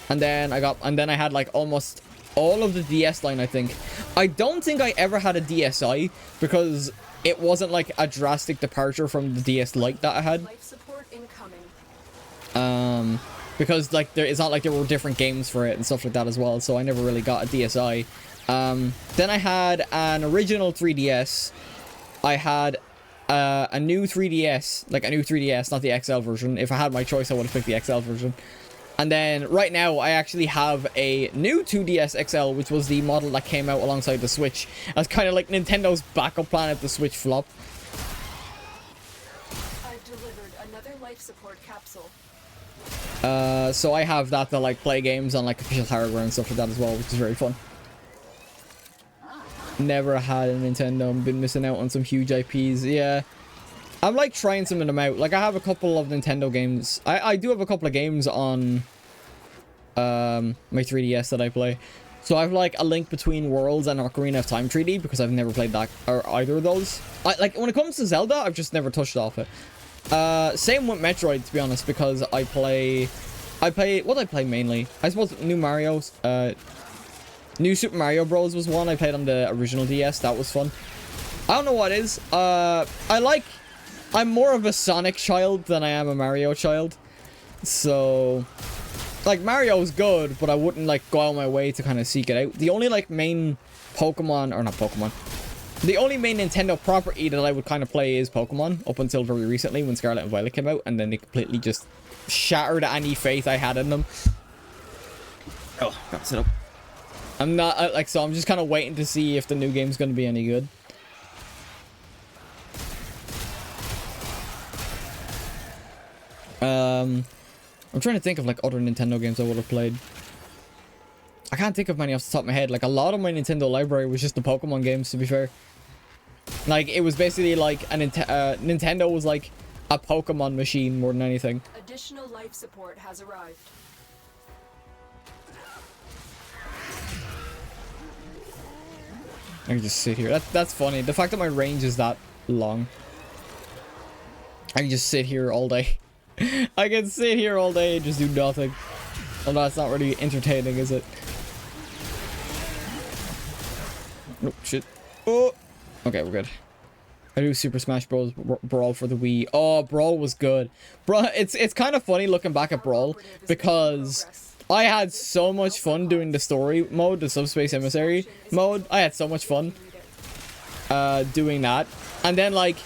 and then I had like almost all of the DS line. I think. I don't think I ever had a DSi because it wasn't like a drastic departure from the DS Lite that I had. Life support incoming. Because like it's not like there were different games for it and stuff like that as well. So I never really got a DSi. Then I had an original 3DS. I had a new 3DS, like a new 3DS, not the XL version. If I had my choice, I would have picked the XL version. And then right now, I actually have a new 2DS XL, which was the model that came out alongside the Switch. That's kind of like Nintendo's backup plan if the Switch flop. I've delivered another life support capsule. So I have that to like play games on like official hardware and stuff like that as well, which is very fun. Never had a Nintendo. Been missing out on some huge IPs. Yeah, I'm like trying some of them out. Like I have a couple of Nintendo games. I do have a couple of games on my 3DS that I play. So I have like A Link Between Worlds and Ocarina of Time 3D because I've never played that or either of those. Like when it comes to Zelda, I've just never touched off it. Same with Metroid, to be honest, because I play what I play mainly. I suppose new Mario's. New Super Mario Bros. Was one I played on the original DS. That was fun. I don't know what it is. I'm more of a Sonic child than I am a Mario child. So, like, Mario's good, but I wouldn't, like, go out of my way to kind of seek it out. The only, like, main Pokemon, or not Pokemon. The only main Nintendo property that I would kind of play is Pokemon, up until very recently when Scarlet and Violet came out, and then they completely just shattered any faith I had in them. Oh, gotta sit up. I'm not, like, so I'm just kind of waiting to see if the new game's going to be any good. I'm trying to think of, like, other Nintendo games I would have played. I can't think of many off the top of my head. Like, a lot of my Nintendo library was just the Pokemon games, to be fair. Like, it was basically, like, Nintendo was, like, a Pokemon machine more than anything. Additional life support has arrived. I can just sit here. That's funny. The fact that my range is that long. I can just sit here all day. I can sit here all day and just do nothing. Well, that's not really entertaining, is it? Oh, shit. Oh! Okay, we're good. I do Super Smash Bros. Brawl for the Wii. Oh, Brawl was good. Bro, it's kind of funny looking back at Brawl because I had so much fun doing the story mode, the Subspace Emissary mode. I had so much fun doing that. And then, like,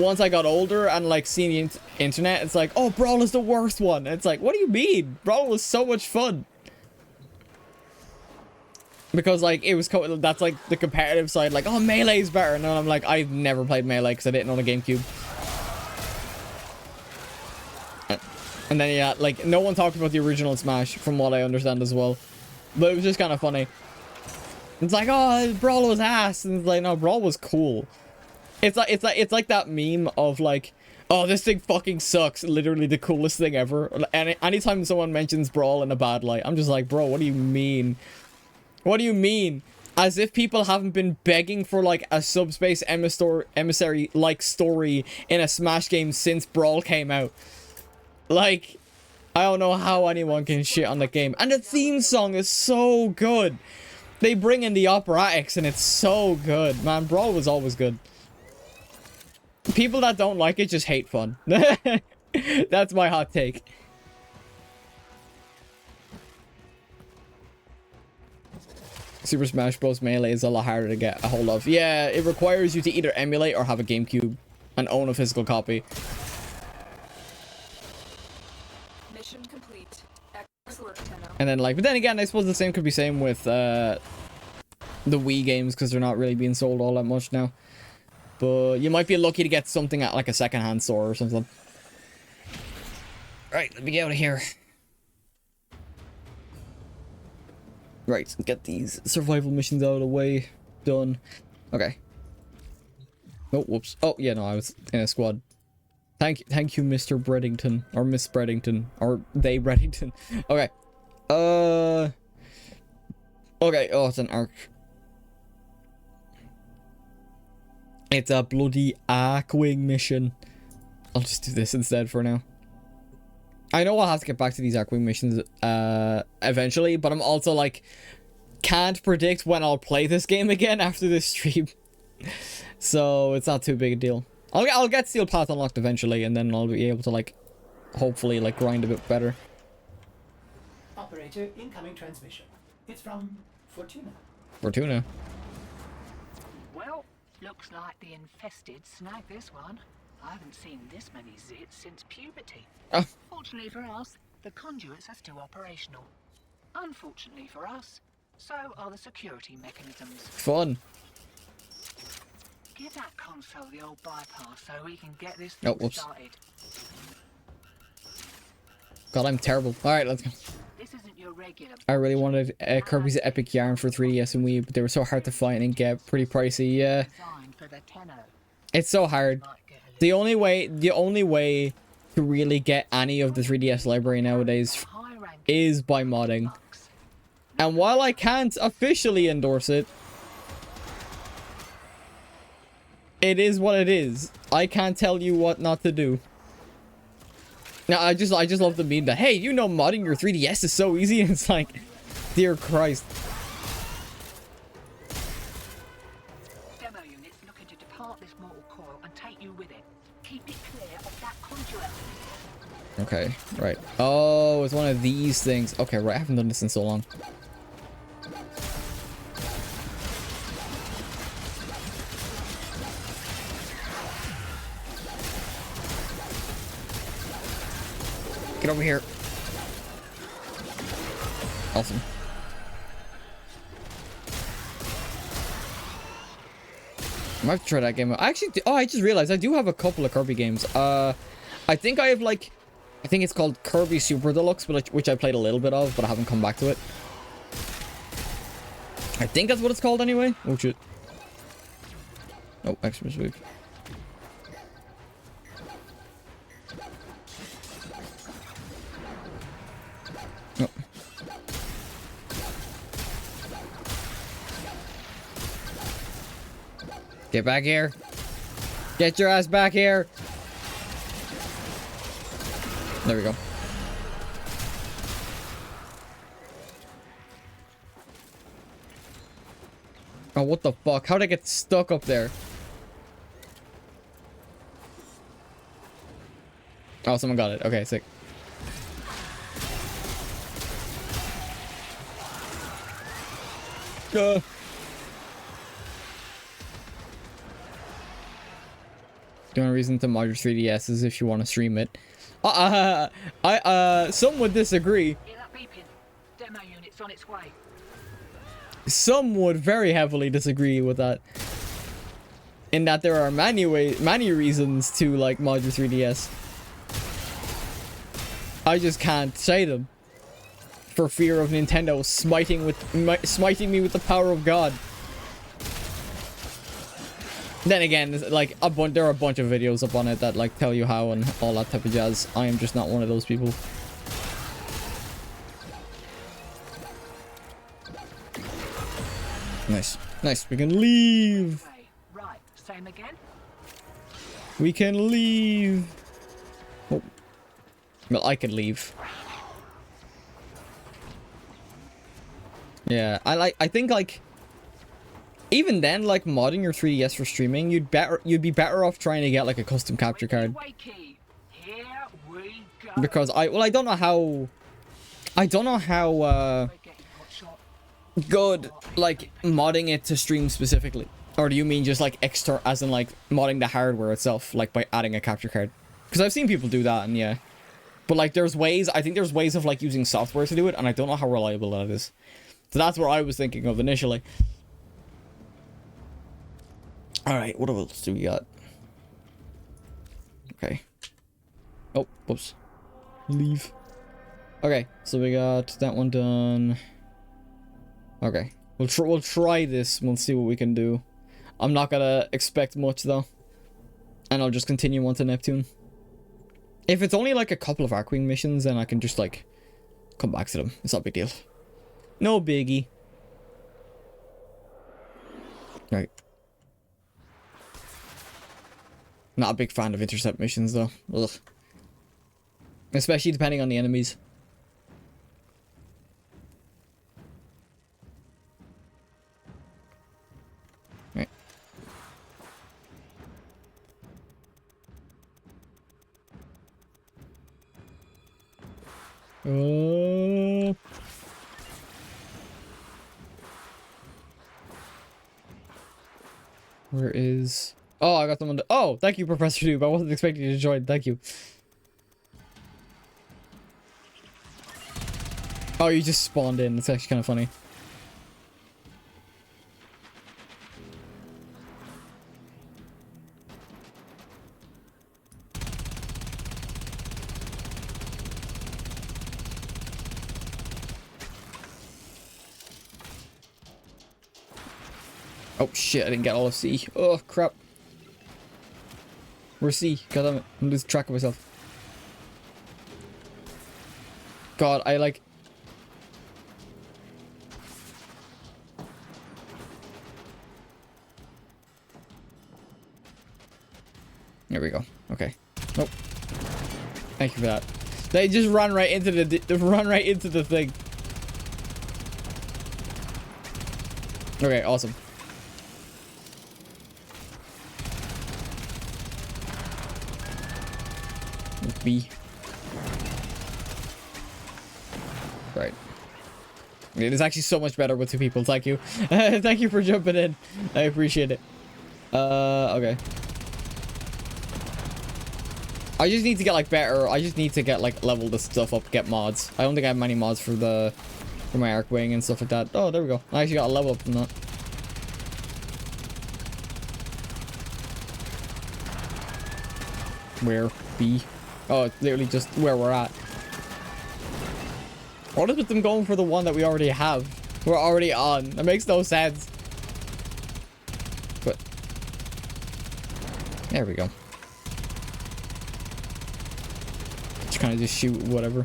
once I got older and like seeing the internet, it's like, oh, Brawl is the worst one. And it's like, what do you mean? Brawl was so much fun. Because like it was that's like the competitive side, like, oh, Melee is better. And then I'm like, I've never played Melee because I didn't own a GameCube. And then yeah, like no one talked about the original Smash from what I understand as well. But it was just kind of funny. It's like, oh, Brawl was ass, and it's like, no, Brawl was cool. It's like that meme of like, oh, this thing fucking sucks. Literally the coolest thing ever. And anytime someone mentions Brawl in a bad light, I'm just like, bro, what do you mean? What do you mean? As if people haven't been begging for like a subspace emissary like story in a Smash game since Brawl came out. Like, I don't know how anyone can shit on the game. And the theme song is so good. They bring in the operatics and it's so good. Man, Brawl was always good. People that don't like it just hate fun. That's my hot take. Super Smash Bros. Melee is a lot harder to get a hold of. Yeah, it requires you to either emulate or have a GameCube and own a physical copy. Mission complete. Excellent work, Tenno. And then like, but then again, I suppose the same could be same with the Wii games because they're not really being sold all that much now. But you might be lucky to get something at like a secondhand store or something. Right, let me get out of here. Right, get these survival missions out of the way. Done. Okay. Oh, whoops. Oh, yeah, no, I was in a squad. Thank you, Mr. Breddington. Or Miss Breddington. Or they Breddington. Okay. Okay, oh, it's an arc. It's a bloody Arcwing mission. I'll just do this instead for now. I know I'll have to get back to these Arcwing missions eventually, but I'm also like, can't predict when I'll play this game again after this stream. So it's not too big a deal. I'll get Steel Path unlocked eventually, and then I'll be able to like, hopefully like grind a bit better. Operator, incoming transmission. It's from Fortuna. Fortuna. Well, looks like the infested snagged this one. I haven't seen this many zits since puberty. Oh. Fortunately for us, the conduits are still operational. Unfortunately for us, so are the security mechanisms. Fun. Give that console the old bypass so we can get this Oh, thing whoops. started. God, I'm terrible. Alright, let's go. This isn't your regular... I really wanted Kirby's Epic Yarn for 3DS and Wii, but they were so hard to find and get, pretty pricey. Yeah. Designed for the Tenno. It's so hard. Might get a The only way to really get any of the 3DS library nowadays high-ranking is by modding. bucks. And while I can't officially endorse it, it is what it is. I can't tell you what not to do. Now, I just love the meme that, hey, you know modding your 3DS is so easy. And it's like, dear Christ. Demo units looking to depart this mortal coil and take you with it. Keep it clear of that conduit. Okay, right. Oh, it's one of these things. Okay, right. I haven't done this in so long. Get over here. Awesome. I might have to try that game out. I actually, oh, I just realized I do have a couple of Kirby games. I think I have like, I think it's called Kirby Super Deluxe, which I played a little bit of, but I haven't come back to it. I think that's what it's called anyway. Oh shit. Oh, extra sweep. Oh. Get back here. Get your ass back here. There we go. Oh, what the fuck? How'd I get stuck up there? Oh, someone got it. Okay, sick. The only reason to mod your 3DS is if you want to stream it. Some would disagree. Hear that beeping? Demo unit's on its way. Some would very heavily disagree with that. In that there are many reasons to like mod your 3DS. I just can't say them. For fear of Nintendo smiting me with the power of God. Then again, like there are a bunch of videos up on it that like tell you how and all that type of jazz. I am just not one of those people. Nice, nice. We can leave. Right, same again. We can leave. Oh, well, I can leave. Yeah, I think like. Even then, like modding your 3DS for streaming, you'd be better off trying to get like a custom capture card. Here we go. Because I don't know how good like modding it to stream specifically. Or do you mean just like extra, as in like modding the hardware itself, like by adding a capture card? Because I've seen people do that, and yeah. But like I think there's ways of like using software to do it, and I don't know how reliable that is. So that's what I was thinking of initially. Alright, what else do we got? Okay. Oh, whoops. Leave. Okay, so we got that one done. Okay. We'll try this. We'll see what we can do. I'm not gonna expect much though. And I'll just continue on to Neptune. If it's only like a couple of Arcwing missions, then I can just like come back to them. It's not a big deal. No biggie. Right. Not a big fan of intercept missions though. Ugh. Especially depending on the enemies. Right. Oh. Where is... Oh, I got them on the... Oh, thank you, Professor Noob. I wasn't expecting you to join. Thank you. Oh, you just spawned in. It's actually kind of funny. Oh, shit. I didn't get all of C. Oh, crap. Where's C? God damn it. I'm losing track of myself. God, I like... There we go. Okay. Nope. Thank you for that. They just run right into the thing. Okay, awesome. B. Right. It is actually so much better with two people. Thank you. Thank you for jumping in. I appreciate it. Okay. I just need to get like better. I just need to get like level this stuff up, get mods. I don't think I have many mods for my Arcwing and stuff like that. Oh, there we go. I actually got a level up from that. Where? B. Oh, it's literally just where we're at. What is with them going for the one that we already have? We're already on. That makes no sense. But there we go. Just kind of just shoot whatever.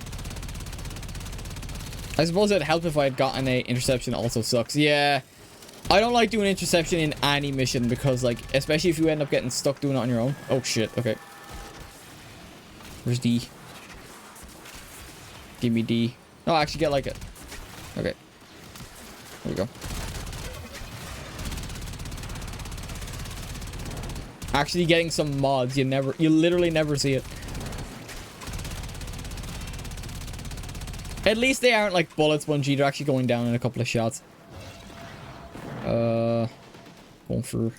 I suppose it'd help if I had gotten a interception. Also sucks. Yeah. I don't like doing interception in any mission because, like, especially if you end up getting stuck doing it on your own. Oh shit. Okay. Where's D? Give me D. No, actually get like it. Okay. There we go. Actually getting some mods, you literally never see it. At least they aren't like bullets 1G, they're actually going down in a couple of shots. Going for...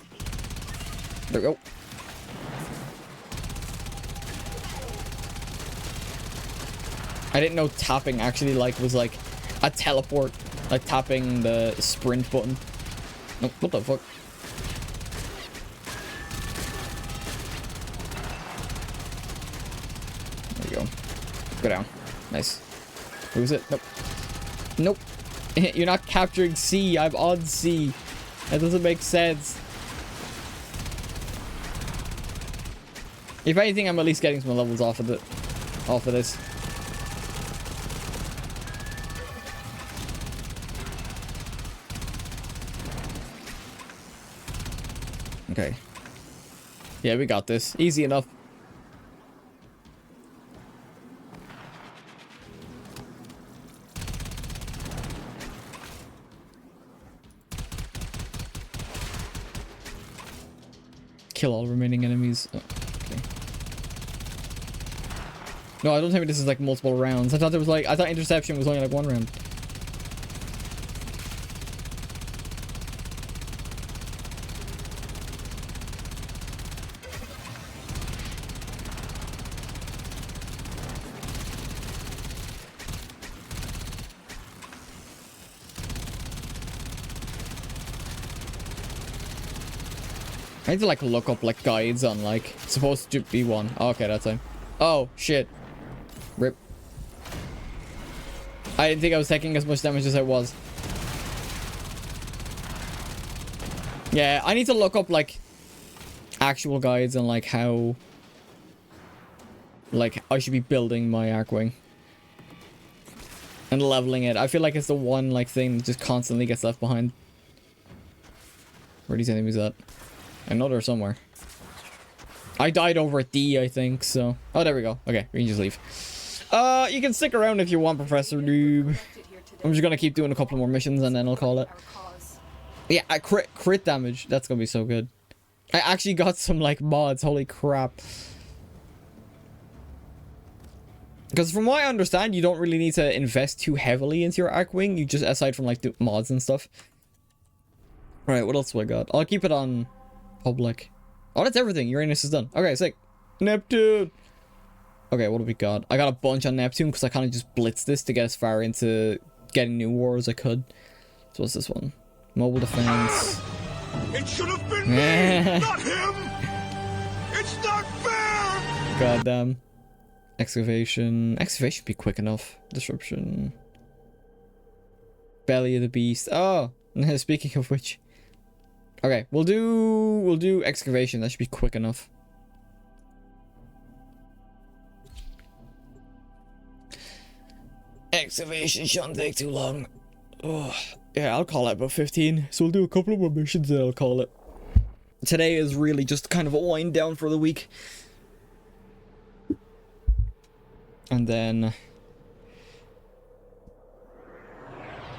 There we go. I didn't know tapping actually like was like a teleport, like tapping the sprint button. No, what the fuck? There you go. Go down. Nice. Who's it? Nope. Nope. You're not capturing C. I'm on C. That doesn't make sense. If anything, I'm at least getting some levels off of this. Okay. Yeah, we got this. Easy enough. Kill all remaining enemies. Oh, okay. No, I don't think this is like multiple rounds. I thought there was like, I thought interception was only like 1 round. I need to like look up like guides on like supposed to be one. Oh, okay, that's time. Oh shit. Rip. I didn't think I was taking as much damage as I was. Yeah, I need to look up like actual guides on like how like I should be building my Archwing and leveling it. I feel like it's the one like thing that just constantly gets left behind. Where are these enemies at? I know they're somewhere. I died over at D, I think, so... Oh, there we go. Okay, we can just leave. You can stick around if you want, Professor Noob. I'm just gonna keep doing a couple more missions and then I'll call it. Yeah, I crit damage. That's gonna be so good. I actually got some, like, mods. Holy crap. Because from what I understand, you don't really need to invest too heavily into your Archwing. You just, aside from, like, the mods and stuff. Alright, what else do I got? I'll keep it on... public. Oh, that's everything. Uranus is done. Okay, sick. Neptune. Okay, what do we got? I got a bunch on Neptune because I kind of just blitzed this to get as far into getting new war as I could. So what's this one? Mobile defense. It should have been me, not him. It's not fair. Goddamn. Excavation. Excavation be quick enough. Disruption. Belly of the beast. Oh, speaking of which. Okay, we'll do excavation. That should be quick enough. Excavation shouldn't take too long. Oh, yeah, I'll call it about 15. So we'll do a couple of more missions and I'll call it. Today is really just kind of a wind down for the week. And then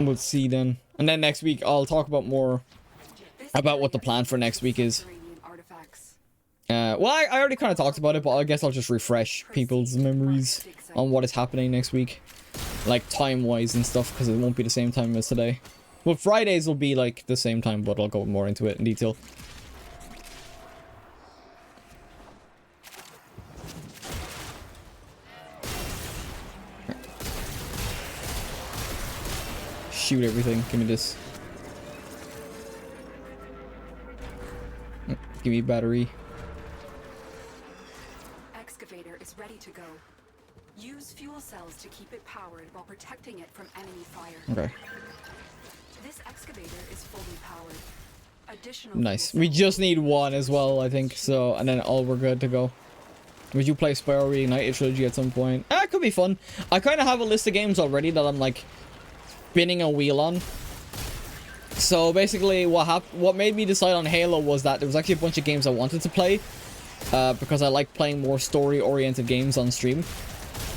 we'll see then. And then next week I'll talk about more about what the plan for next week is. Well, I already kind of talked about it, but I guess I'll just refresh people's memories on what is happening next week. Like, time-wise and stuff, because it won't be the same time as today. Well, Fridays will be, like, the same time, but I'll go more into it in detail. Shoot everything. Give me this. Give me battery. Excavator is ready to go. Use fuel cells to keep it powered while protecting it from enemy fire. Okay. This excavator is fully powered. Additional Nice. We just need one as well, I think. So, and then all we're good to go. Would you play Spyro Reignited Trilogy at some point? It could be fun. I kind of have a list of games already that I'm like spinning a wheel on. So basically what made me decide on Halo was that there was actually a bunch of games I wanted to play because I like playing more story oriented games on stream.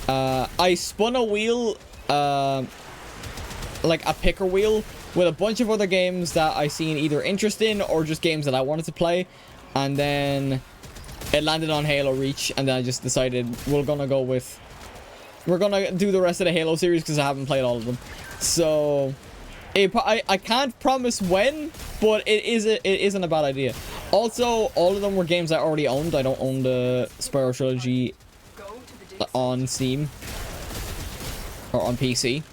I spun a wheel, like a picker wheel with a bunch of other games that I seen either interest in or just games that I wanted to play, and then it landed on Halo Reach, and then I just decided we're gonna do the rest of the Halo series because I haven't played all of them. So I can't promise when, but it isn't a bad idea. Also, all of them were games I already owned. I don't own the Spyro Trilogy on Steam. or on PC.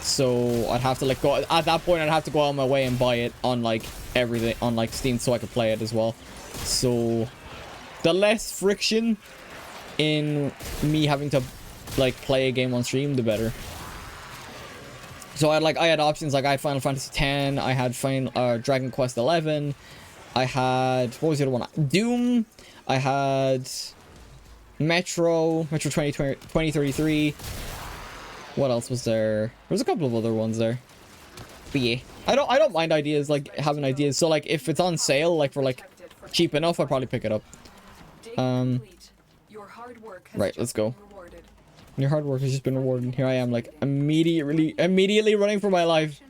So I'd have to like go at that point. I'd have to go out of my way and buy it on like everything on like Steam so I could play it as well. So the less friction in me having to like play a game on stream, the better. So I had options like I had Final Fantasy X, I had Dragon Quest 11, I had, what was the other one? Doom, I had Metro 2033. What else was there? There's a couple of other ones there. But yeah, I don't mind ideas, like having ideas. So like if it's on sale, like for like cheap enough, I'll probably pick it up. Right, let's go. Your hard work has just been rewarded. Here I am, like immediately running for my life.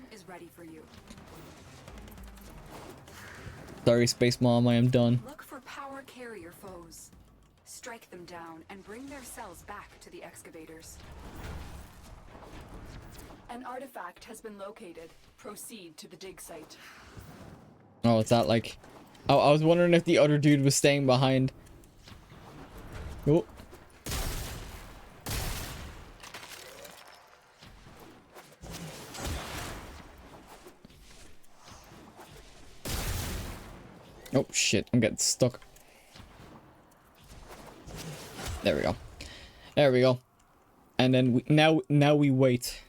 Sorry, Space Mom, I am done. Look for power carrier foes. Strike them down and bring their cells back to the excavators. An artifact has been located. Proceed to the dig site. Oh, it's that like... Oh, I was wondering if the other dude was staying behind. Oh. Oh shit, I'm getting stuck. There we go. There we go. And then we now we wait.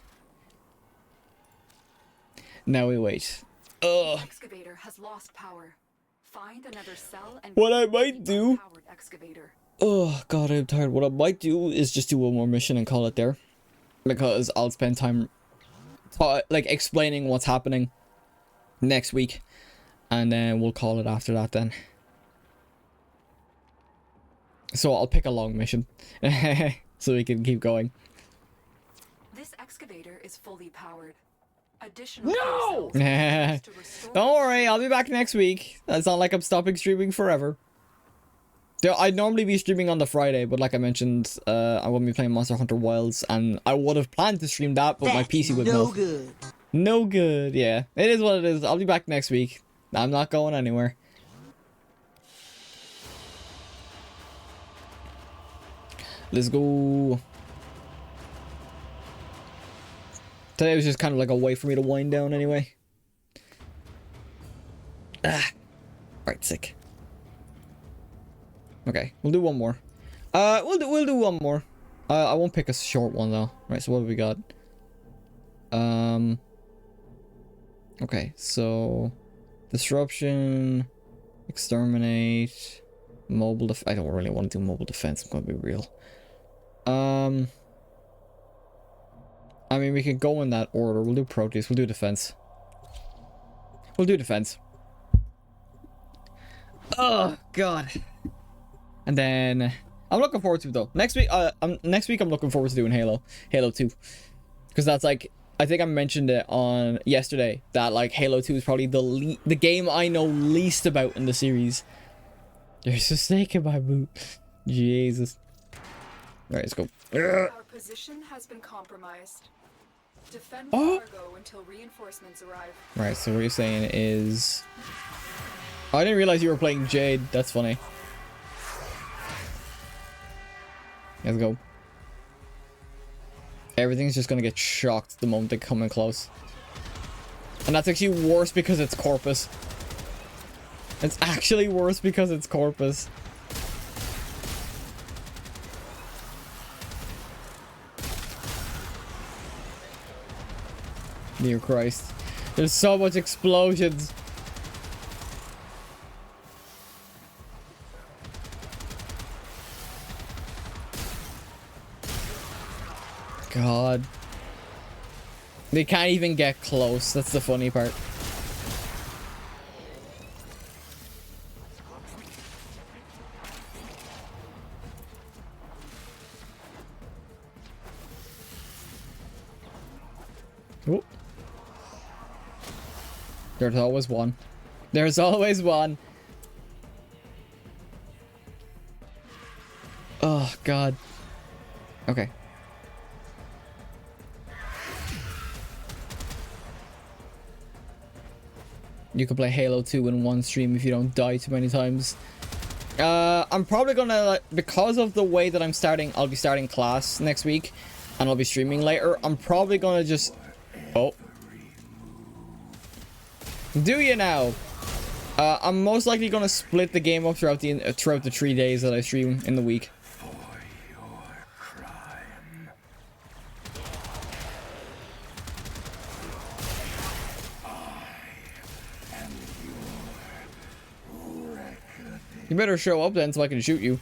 Now we wait. Ugh. Excavator has lost power. Find another cell and what I might do. Excavator. Oh god, I'm tired. What I might do is just do one more mission and call it there, because I'll spend time like explaining what's happening next week, and then we'll call it after that then. So I'll pick a long mission so we can keep going. This excavator is fully powered. Additional No! Don't worry, I'll be back next week. It's not like I'm stopping streaming forever. I'd normally be streaming on the Friday, but like I mentioned, I won't be playing Monster Hunter Wilds, and I would have planned to stream that, but my PC would melt. No good. No good, yeah. It is what it is. I'll be back next week. I'm not going anywhere. Let's go. Today was just kind of like a way for me to wind down anyway. Right, sick. Okay, we'll do one more. We'll do one more. I won't pick a short one though. Right, so what have we got? Okay, so disruption, exterminate, mobile I don't really want to do mobile defense, I'm gonna be real. I mean, we could go in that order. We'll do Proteus, we'll do defense. We'll do defense. Oh god. And then I'm looking forward to it though. Next week I'm looking forward to doing Halo 2. Because that's like, I think I mentioned it on yesterday that like Halo 2 is probably the game I know least about in the series. There's a snake in my boot. Jesus. Alright, let's go. Our position has been compromised. Defend cargo until reinforcements arrive. Right, so what you're saying is... Oh, I didn't realize you were playing Jade. That's funny. Let's go. Everything's just gonna get shocked the moment they come in close. And that's actually worse because it's Corpus. It's actually worse because it's Corpus. Dear Christ. There's so much explosions. God. They can't even get close. That's the funny part. Oh. There's always one. There's always one. Oh, God. Okay. You can play Halo 2 in one stream if you don't die too many times. I'm probably gonna, because of the way that I'm starting, I'll be starting class next week. and I'll be streaming later, I'm probably gonna just... Oh. Do you now? I'm most likely gonna split the game up throughout the 3 days that I stream in the week. You better show up then so I can shoot you.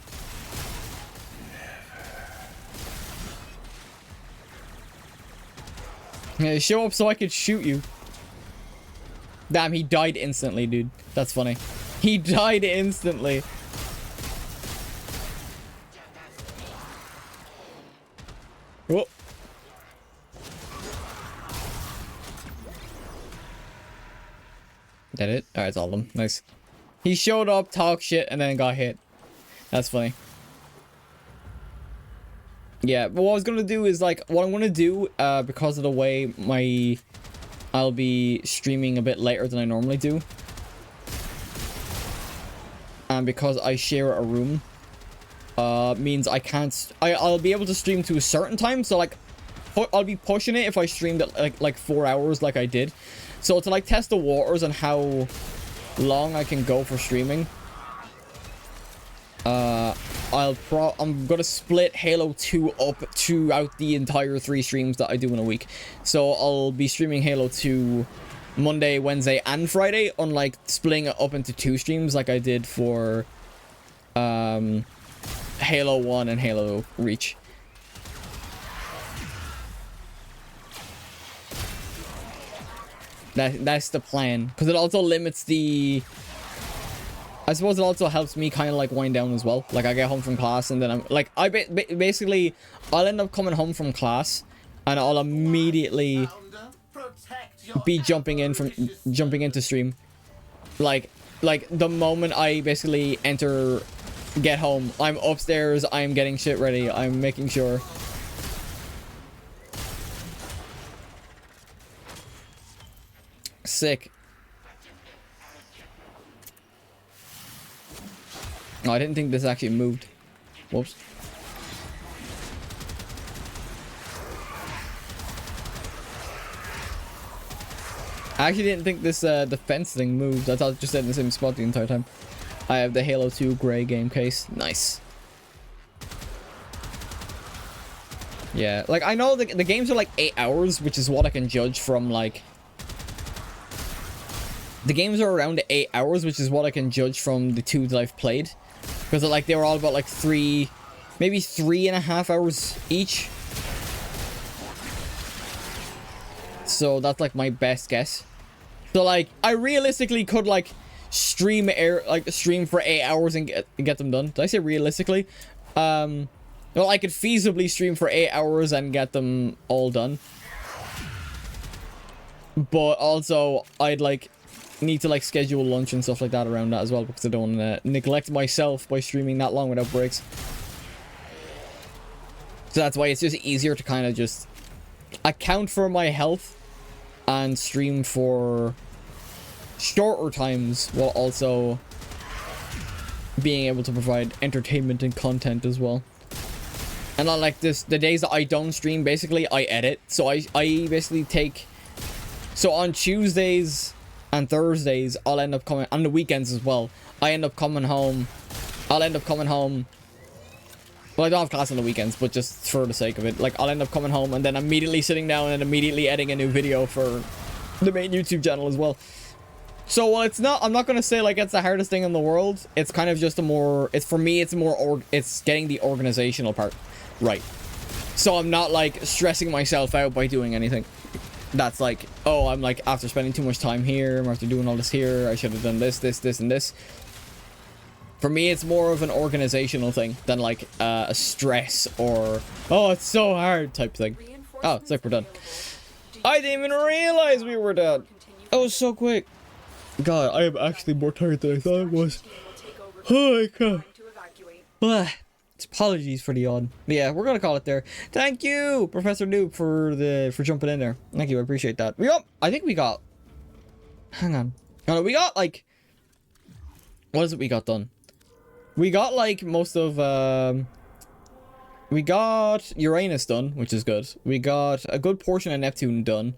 Yeah, show up so I could shoot you. Damn, he died instantly, dude. That's funny. He died instantly. Whoa. That it? Alright, it's all of them. Nice. He showed up, talked shit, and then got hit. That's funny. Yeah, but what I was gonna do is, like, what I'm gonna do, because of the way I'll be streaming a bit later than I normally do. And because I share a room, means I can't, I'll be able to stream to a certain time, so, like, I'll be pushing it if I streamed at, like 4 hours like I did. So, to, like, test the waters on how long I can go for streaming, I'm gonna split Halo 2 up throughout the entire 3 streams that I do in a week. So I'll be streaming Halo 2 Monday, Wednesday, and Friday, unlike splitting it up into 2 streams like I did for Halo 1 and Halo Reach. That's the plan, because it also limits the... I suppose it also helps me kind of like wind down as well. Like I get home from class and then I'm like, basically I'll end up coming home from class and I'll immediately be jumping into stream. Like the moment I basically get home, I'm upstairs, I'm getting shit ready, I'm making sure. Sick. Oh, I didn't think this actually moved. Whoops. I actually didn't think this defense thing moved. I thought it just stayed in the same spot the entire time. I have the Halo 2 gray game case. Nice. Yeah, like I know the games are like 8 hours, which is what I can judge from like... The games are around 8 hours, which is what I can judge from the 2 that I've played. Because like they were all about like 3, maybe 3.5 hours each. So that's like my best guess. So like I realistically could like stream for 8 hours and get them done. Did I say realistically? Well, I could feasibly stream for 8 hours and get them all done. But also I'd like need to like schedule lunch and stuff like that around that as well, because I don't want to neglect myself by streaming that long without breaks. So that's why it's just easier to kind of just account for my health and stream for shorter times while also being able to provide entertainment and content as well. And not like this, the days that I don't stream, basically I edit. So I basically take, so on Tuesdays and Thursdays, I'll end up coming, on the weekends as well, I'll end up coming home. Well, I don't have class on the weekends, but just for the sake of it, like, I'll end up coming home and then immediately sitting down and immediately editing a new video for the main YouTube channel as well. So, while it's not, I'm not gonna say, like, it's the hardest thing in the world, it's kind of just a more, it's, for me, it's more, it's getting the organizational part right. So, I'm not, like, stressing myself out by doing anything. That's like, oh, I'm like, after spending too much time here, I'm after doing all this here, I should have done this, and this. For me, it's more of an organizational thing than like a stress or, oh, it's so hard type thing. Oh, it's like we're done. I didn't even realize we were done. That was so quick. God, I am actually more tired than I thought I was. Oh my god. Apologies for the yawn. But yeah, we're gonna call it there. Thank you, Professor Noob, for jumping in there. Thank you, I appreciate that. I think we got, hang on. No, we got like, what is it we got done? We got like most of we got Uranus done, which is good. We got a good portion of Neptune done.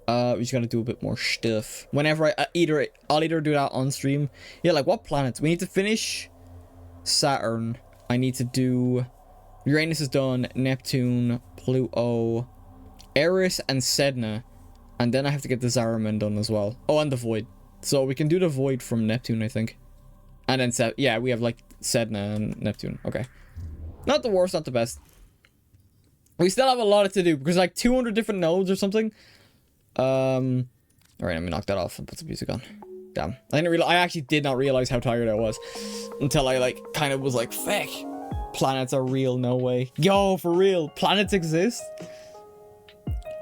We just gotta do a bit more stuff. Whenever I'll either do that on stream. Yeah, like what planets? We need to finish Saturn. I need to do Uranus is done, Neptune, Pluto, Eris, and Sedna. And then I have to get the Zariman done as well. Oh, and the Void. So we can do the Void from Neptune, I think. And then, yeah, we have like Sedna and Neptune. Okay. Not the worst, not the best. We still have a lot to do because like 200 different nodes or something. Alright, let me knock that off and put some music on. Damn. I actually did not realize how tired I was until I like kind of was like, feck. Planets are real, no way. Yo, for real, planets exist?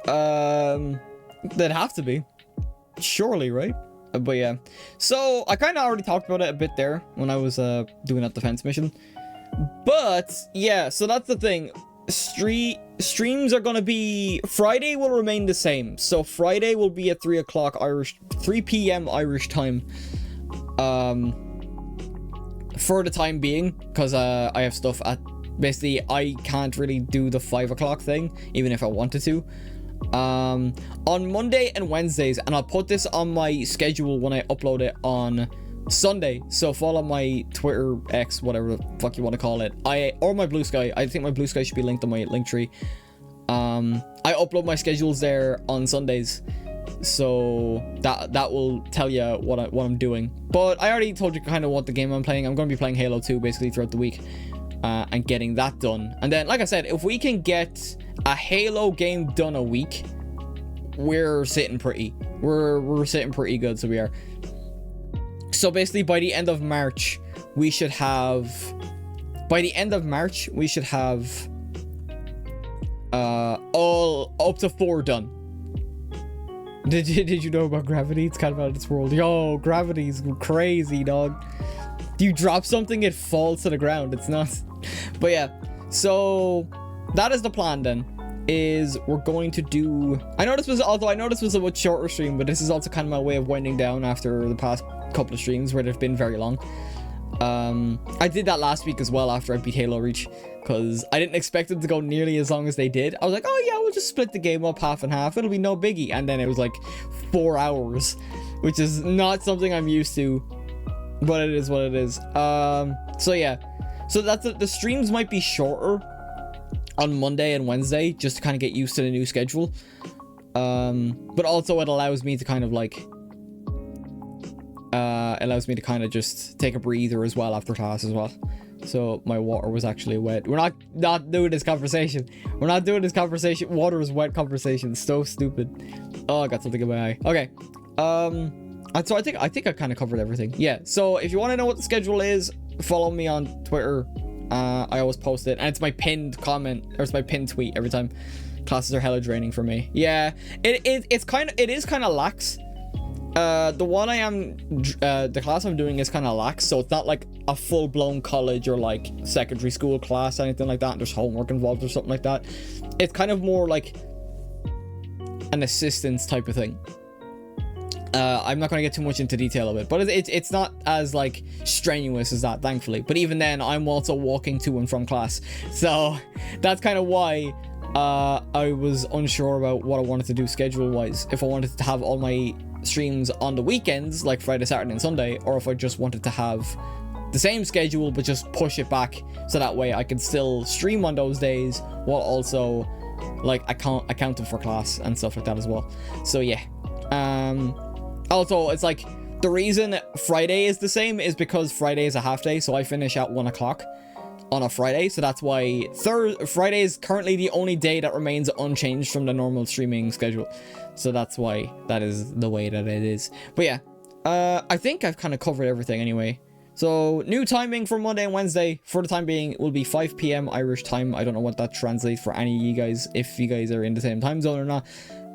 They'd have to be. Surely, right? But yeah. So, I kind of already talked about it a bit there when I was doing that defense mission. But, yeah, so that's the thing. Streams are gonna be... Friday will remain the same. So, Friday will be at 3 p.m. Irish time. For the time being, because I have stuff at... Basically, I can't really do the 5 o'clock thing, even if I wanted to. On Monday and Wednesdays, and I'll put this on my schedule when I upload it on Sunday, so follow my Twitter, X, whatever the fuck you want to call it, or my Blue Sky. I think my Blue Sky should be linked on my link tree. I upload my schedules there on Sundays, so that will tell you what I'm doing. But I already told you kind of what the game I'm playing. I'm going to be playing Halo 2 basically throughout the week, and getting that done. And then, like I said, if we can get a Halo game done a week, we're sitting pretty. We're sitting pretty good, so we are. So basically, by the end of March, we should have... all up to 4 done. Did you know about gravity? It's kind of out of this world. Yo, gravity's crazy, dog. You drop something, it falls to the ground. It's nuts. But yeah, so that is the plan then. Is we're going to do... I know this was a much shorter stream, but this is also kind of my way of winding down after the past couple of streams where they've been very long. I did that last week as well after I beat Halo Reach, because I didn't expect them to go nearly as long as they did. I was like, oh yeah, we'll just split the game up half and half. It'll be no biggie. And then it was like 4 hours, which is not something I'm used to, but it is what it is. So yeah, so that's the streams might be shorter on Monday and Wednesday just to kind of get used to the new schedule. But also it allows me to kind of like just take a breather as well after class as well. So my water was actually wet. We're not doing this conversation. We're not doing this conversation. Water is wet conversation. So stupid. Oh, I got something in my eye. Okay. So I think I kind of covered everything. Yeah. So if you want to know what the schedule is, follow me on Twitter. I always post it, and it's my pinned comment, or it's my pinned tweet every time. Classes are hella draining for me. Yeah, it is kind of lax. The class I'm doing is kind of lax, so it's not like a full-blown college or like secondary school class, anything like that, and there's homework involved or something like that. It's kind of more like an assistance type of thing. I'm not going to get too much into detail of it, but it's not as like strenuous as that, thankfully. But even then, I'm also walking to and from class, so that's kind of why I was unsure about what I wanted to do schedule-wise. If I wanted to have all my streams on the weekends, like Friday, Saturday, and Sunday, or if I just wanted to have the same schedule but just push it back, so that way I can still stream on those days while also like accounting for class and stuff like that as well. So yeah. Also, it's like the reason Friday is the same is because Friday is a half day, so I finish at 1 o'clock on a Friday, so that's why Friday is currently the only day that remains unchanged from the normal streaming schedule. So that's why that is the way that it is. But yeah, I think I've kind of covered everything anyway. So new timing for Monday and Wednesday for the time being will be 5 p.m. Irish time. I don't know what that translates for any of you guys, if you guys are in the same time zone or not,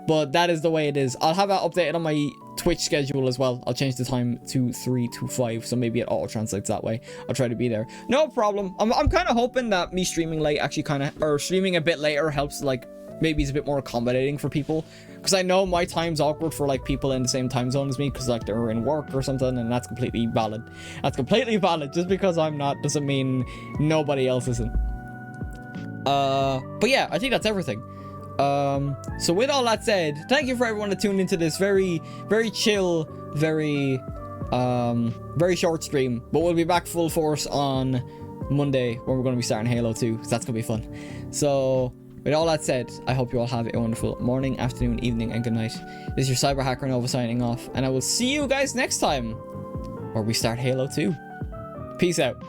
but that is the way it is. I'll have that updated on my Twitch schedule as well. I'll change the time to 3 to 5, so maybe it auto translates that way. I'll try to be there. No problem. I'm kind of hoping that me streaming late actually or streaming a bit later helps, like, maybe it's a bit more accommodating for people, because I know my time's awkward for like people in the same time zone as me, because like they're in work or something, and that's completely valid. That's completely valid. Just because I'm not doesn't mean nobody else isn't. But yeah, I think that's everything. So with all that said, thank you for everyone that tuned into this very, very chill, very short stream. But we'll be back full force on Monday when we're going to be starting Halo 2. So that's going to be fun. So with all that said, I hope you all have a wonderful morning, afternoon, evening, and good night. This is your Cyber Hacker Nova signing off, and I will see you guys next time where we start Halo 2. Peace out.